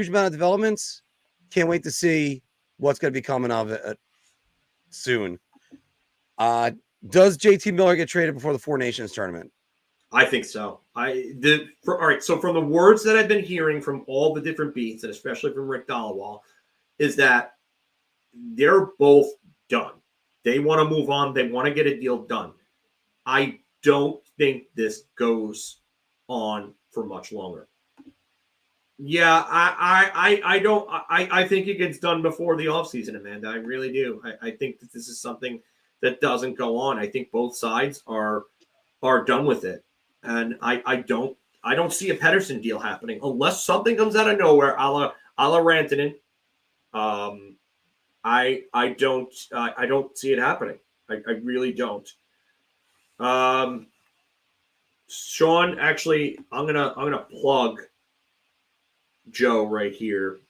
amount of developments. Can't wait to see what's going to be coming of it soon. Does JT Miller get traded before the Four Nations tournament? I think so. All right. So from the words that I've been hearing from all the different beats, and especially from Rick Dollawall, is that they're both done. They want to move on. They want to get a deal done. I don't think this goes on for much longer. Yeah, I think it gets done before the offseason, Amanda. I really do. I think that this is something that doesn't go on. I think both sides are done with it. And I don't see a Pedersen deal happening unless something comes out of nowhere, a la Rantanen. I don't see it happening. I really don't. Sean, actually, I'm gonna plug Joe right here.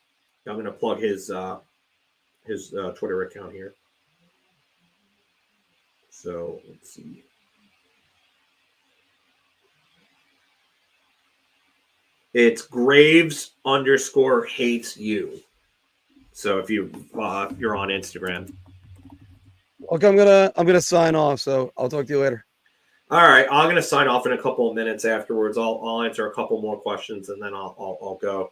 I'm gonna plug his Twitter account here. So let's see. It's Graves_hates_you. So if you're on Instagram. Okay, I'm gonna sign off. So I'll talk to you later. All right, I'm gonna sign off in a couple of minutes afterwards. I'll answer a couple more questions and then I'll go.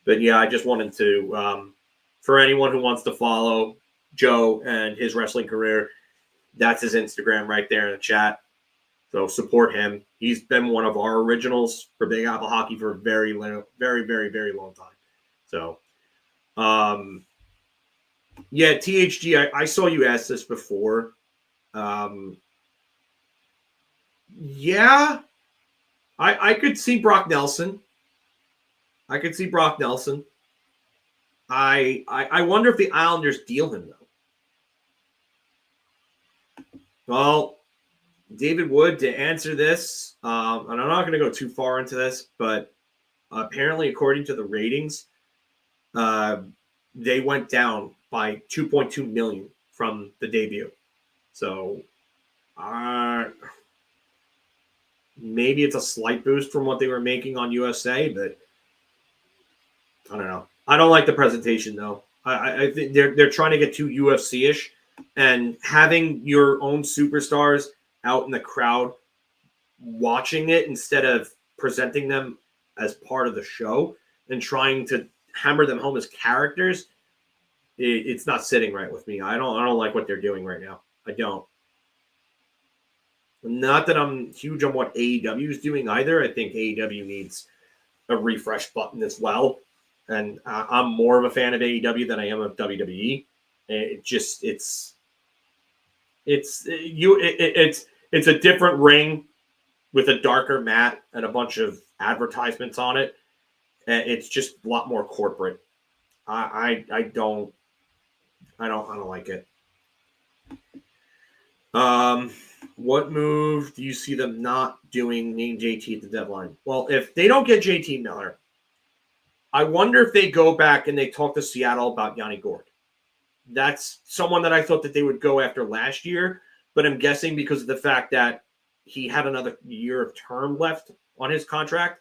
But yeah, I just wanted to for anyone who wants to follow Joe and his wrestling career, that's his Instagram right there in the chat. So support him. He's been one of our originals for Big Apple Hockey for a very, very, very, very long time. So, yeah, THG, I saw you ask this before. Yeah, I could see Brock Nelson. I wonder if the Islanders deal him, though. Well, David Wood, to answer this, and I'm not going to go too far into this, but apparently, according to the ratings, they went down by 2.2 million from the debut. So, maybe it's a slight boost from what they were making on USA, but I don't know. I don't like the presentation, though. I think they're trying to get too UFC-ish, and having your own superstars out in the crowd watching it instead of presenting them as part of the show and trying to hammer them home as characters, it's not sitting right with me. I don't like what they're doing right now. I don't. Not that I'm huge on what AEW is doing either. I think AEW needs a refresh button as well. And I'm more of a fan of AEW than I am of WWE. It's a different ring with a darker mat and a bunch of advertisements on it. It's just a lot more corporate. I don't like it. What move do you see them not doing named JT at the deadline? Well, if they don't get JT Miller, I wonder if they go back and they talk to Seattle about Yanni Gourde. That's someone that I thought that they would go after last year, but I'm guessing because of the fact that he had another year of term left on his contract.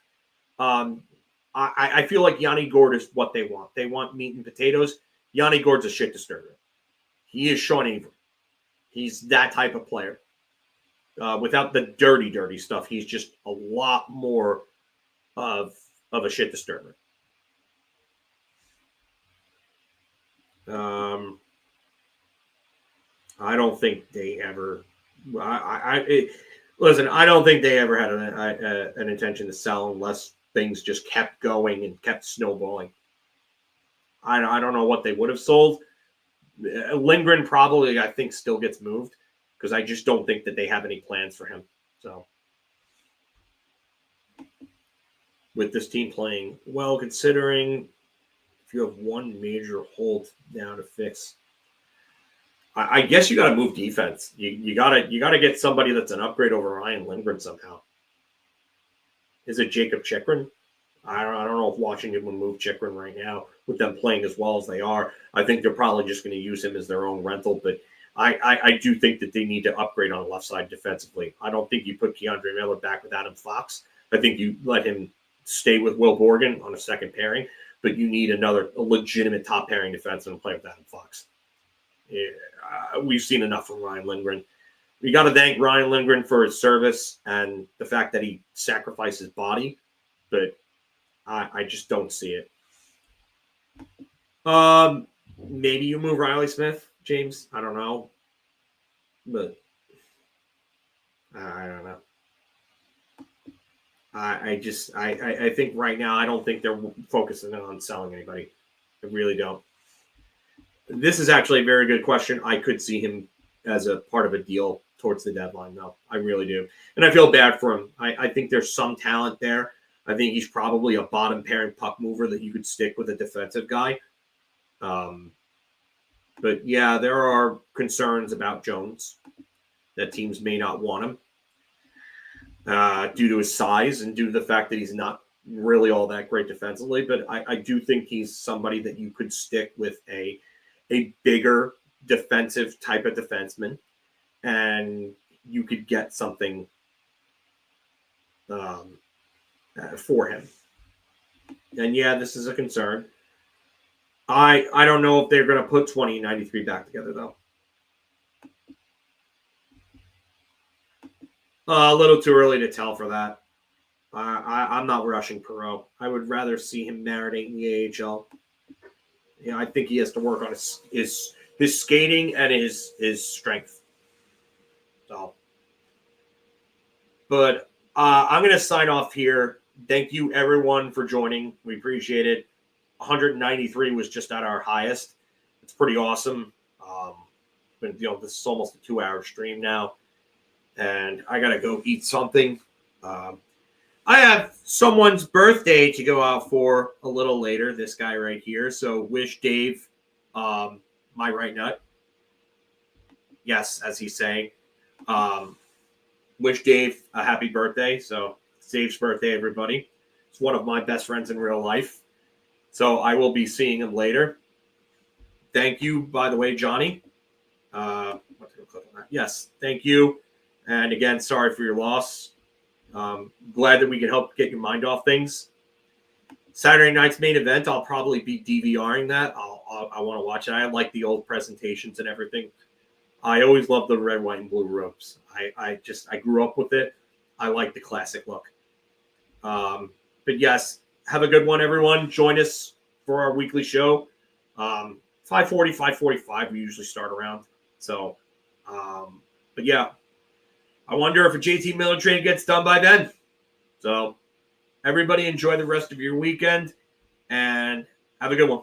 I feel like Yanni Gourde is what they want. They want meat and potatoes. Yanni Gourde's a shit disturber. He is Sean Avery. He's that type of player. Without the dirty stuff, he's just a lot more of a shit disturber. I don't think they ever. Listen. I don't think they ever had an intention to sell unless things just kept going and kept snowballing. I don't know what they would have sold. Lindgren probably, I think, still gets moved because I just don't think that they have any plans for him. So, with this team playing well, considering if you have one major hold down to fix, I guess you got to move defense. You gotta get somebody that's an upgrade over Ryan Lindgren somehow. Is it Jacob Chikrin? I don't know if Washington would move Chikrin right now with them playing as well as they are. I think they're probably just going to use him as their own rental, but I do think that they need to upgrade on the left side defensively. I don't think you put Keandre Miller back with Adam Fox. I think you let him stay with Will Borgen on a second pairing, but you need a legitimate top pairing defenseman to play with Adam Fox. We've seen enough from Ryan Lindgren. We got to thank Ryan Lindgren for his service and the fact that he sacrificed his body, but I just don't see it. Maybe you move Riley Smith, James. I don't know, but I don't know. I think right now I don't think they're focusing on selling anybody. I really don't. This is actually a very good question. I could see him as a part of a deal towards the deadline, though. I really do. And I feel bad for him. I think there's some talent there. I think he's probably a bottom pairing puck mover that you could stick with a defensive guy. But yeah, there are concerns about Jones that teams may not want him due to his size and due to the fact that he's not really all that great defensively. But I do think he's somebody that you could stick with a bigger defensive type of defenseman, and you could get something for him. And yeah, this is a concern. I don't know if they're going to put 2093 back together, though. A little too early to tell for that. I'm not rushing Perreault. I would rather see him marinate in the AHL. You know, I think he has to work on his skating and his strength. So, but I'm going to sign off here. Thank you, everyone, for joining. We appreciate it. 193 was just at our highest. It's pretty awesome. But this is almost a 2-hour stream now, and I gotta go eat something. I have someone's birthday to go out for a little later. This guy right here. So wish Dave, my right nut. Yes, as he's saying. Wish Dave a happy birthday. So it's Dave's birthday, everybody. It's one of my best friends in real life. So I will be seeing him later. Thank you, by the way, Johnny. Yes, thank you. And again, sorry for your loss. Glad that we can help get your mind off things. Saturday night's main event, I'll probably be DVRing that. I want to watch it. I like the old presentations and everything. I always love the red, white, and blue ropes. I grew up with it. I like the classic look. But yes, have a good one, everyone. Join us for our weekly show. 5:40, 5:45, we usually start around. So, but yeah, I wonder if a JT Miller trade gets done by then. So, everybody enjoy the rest of your weekend and have a good one.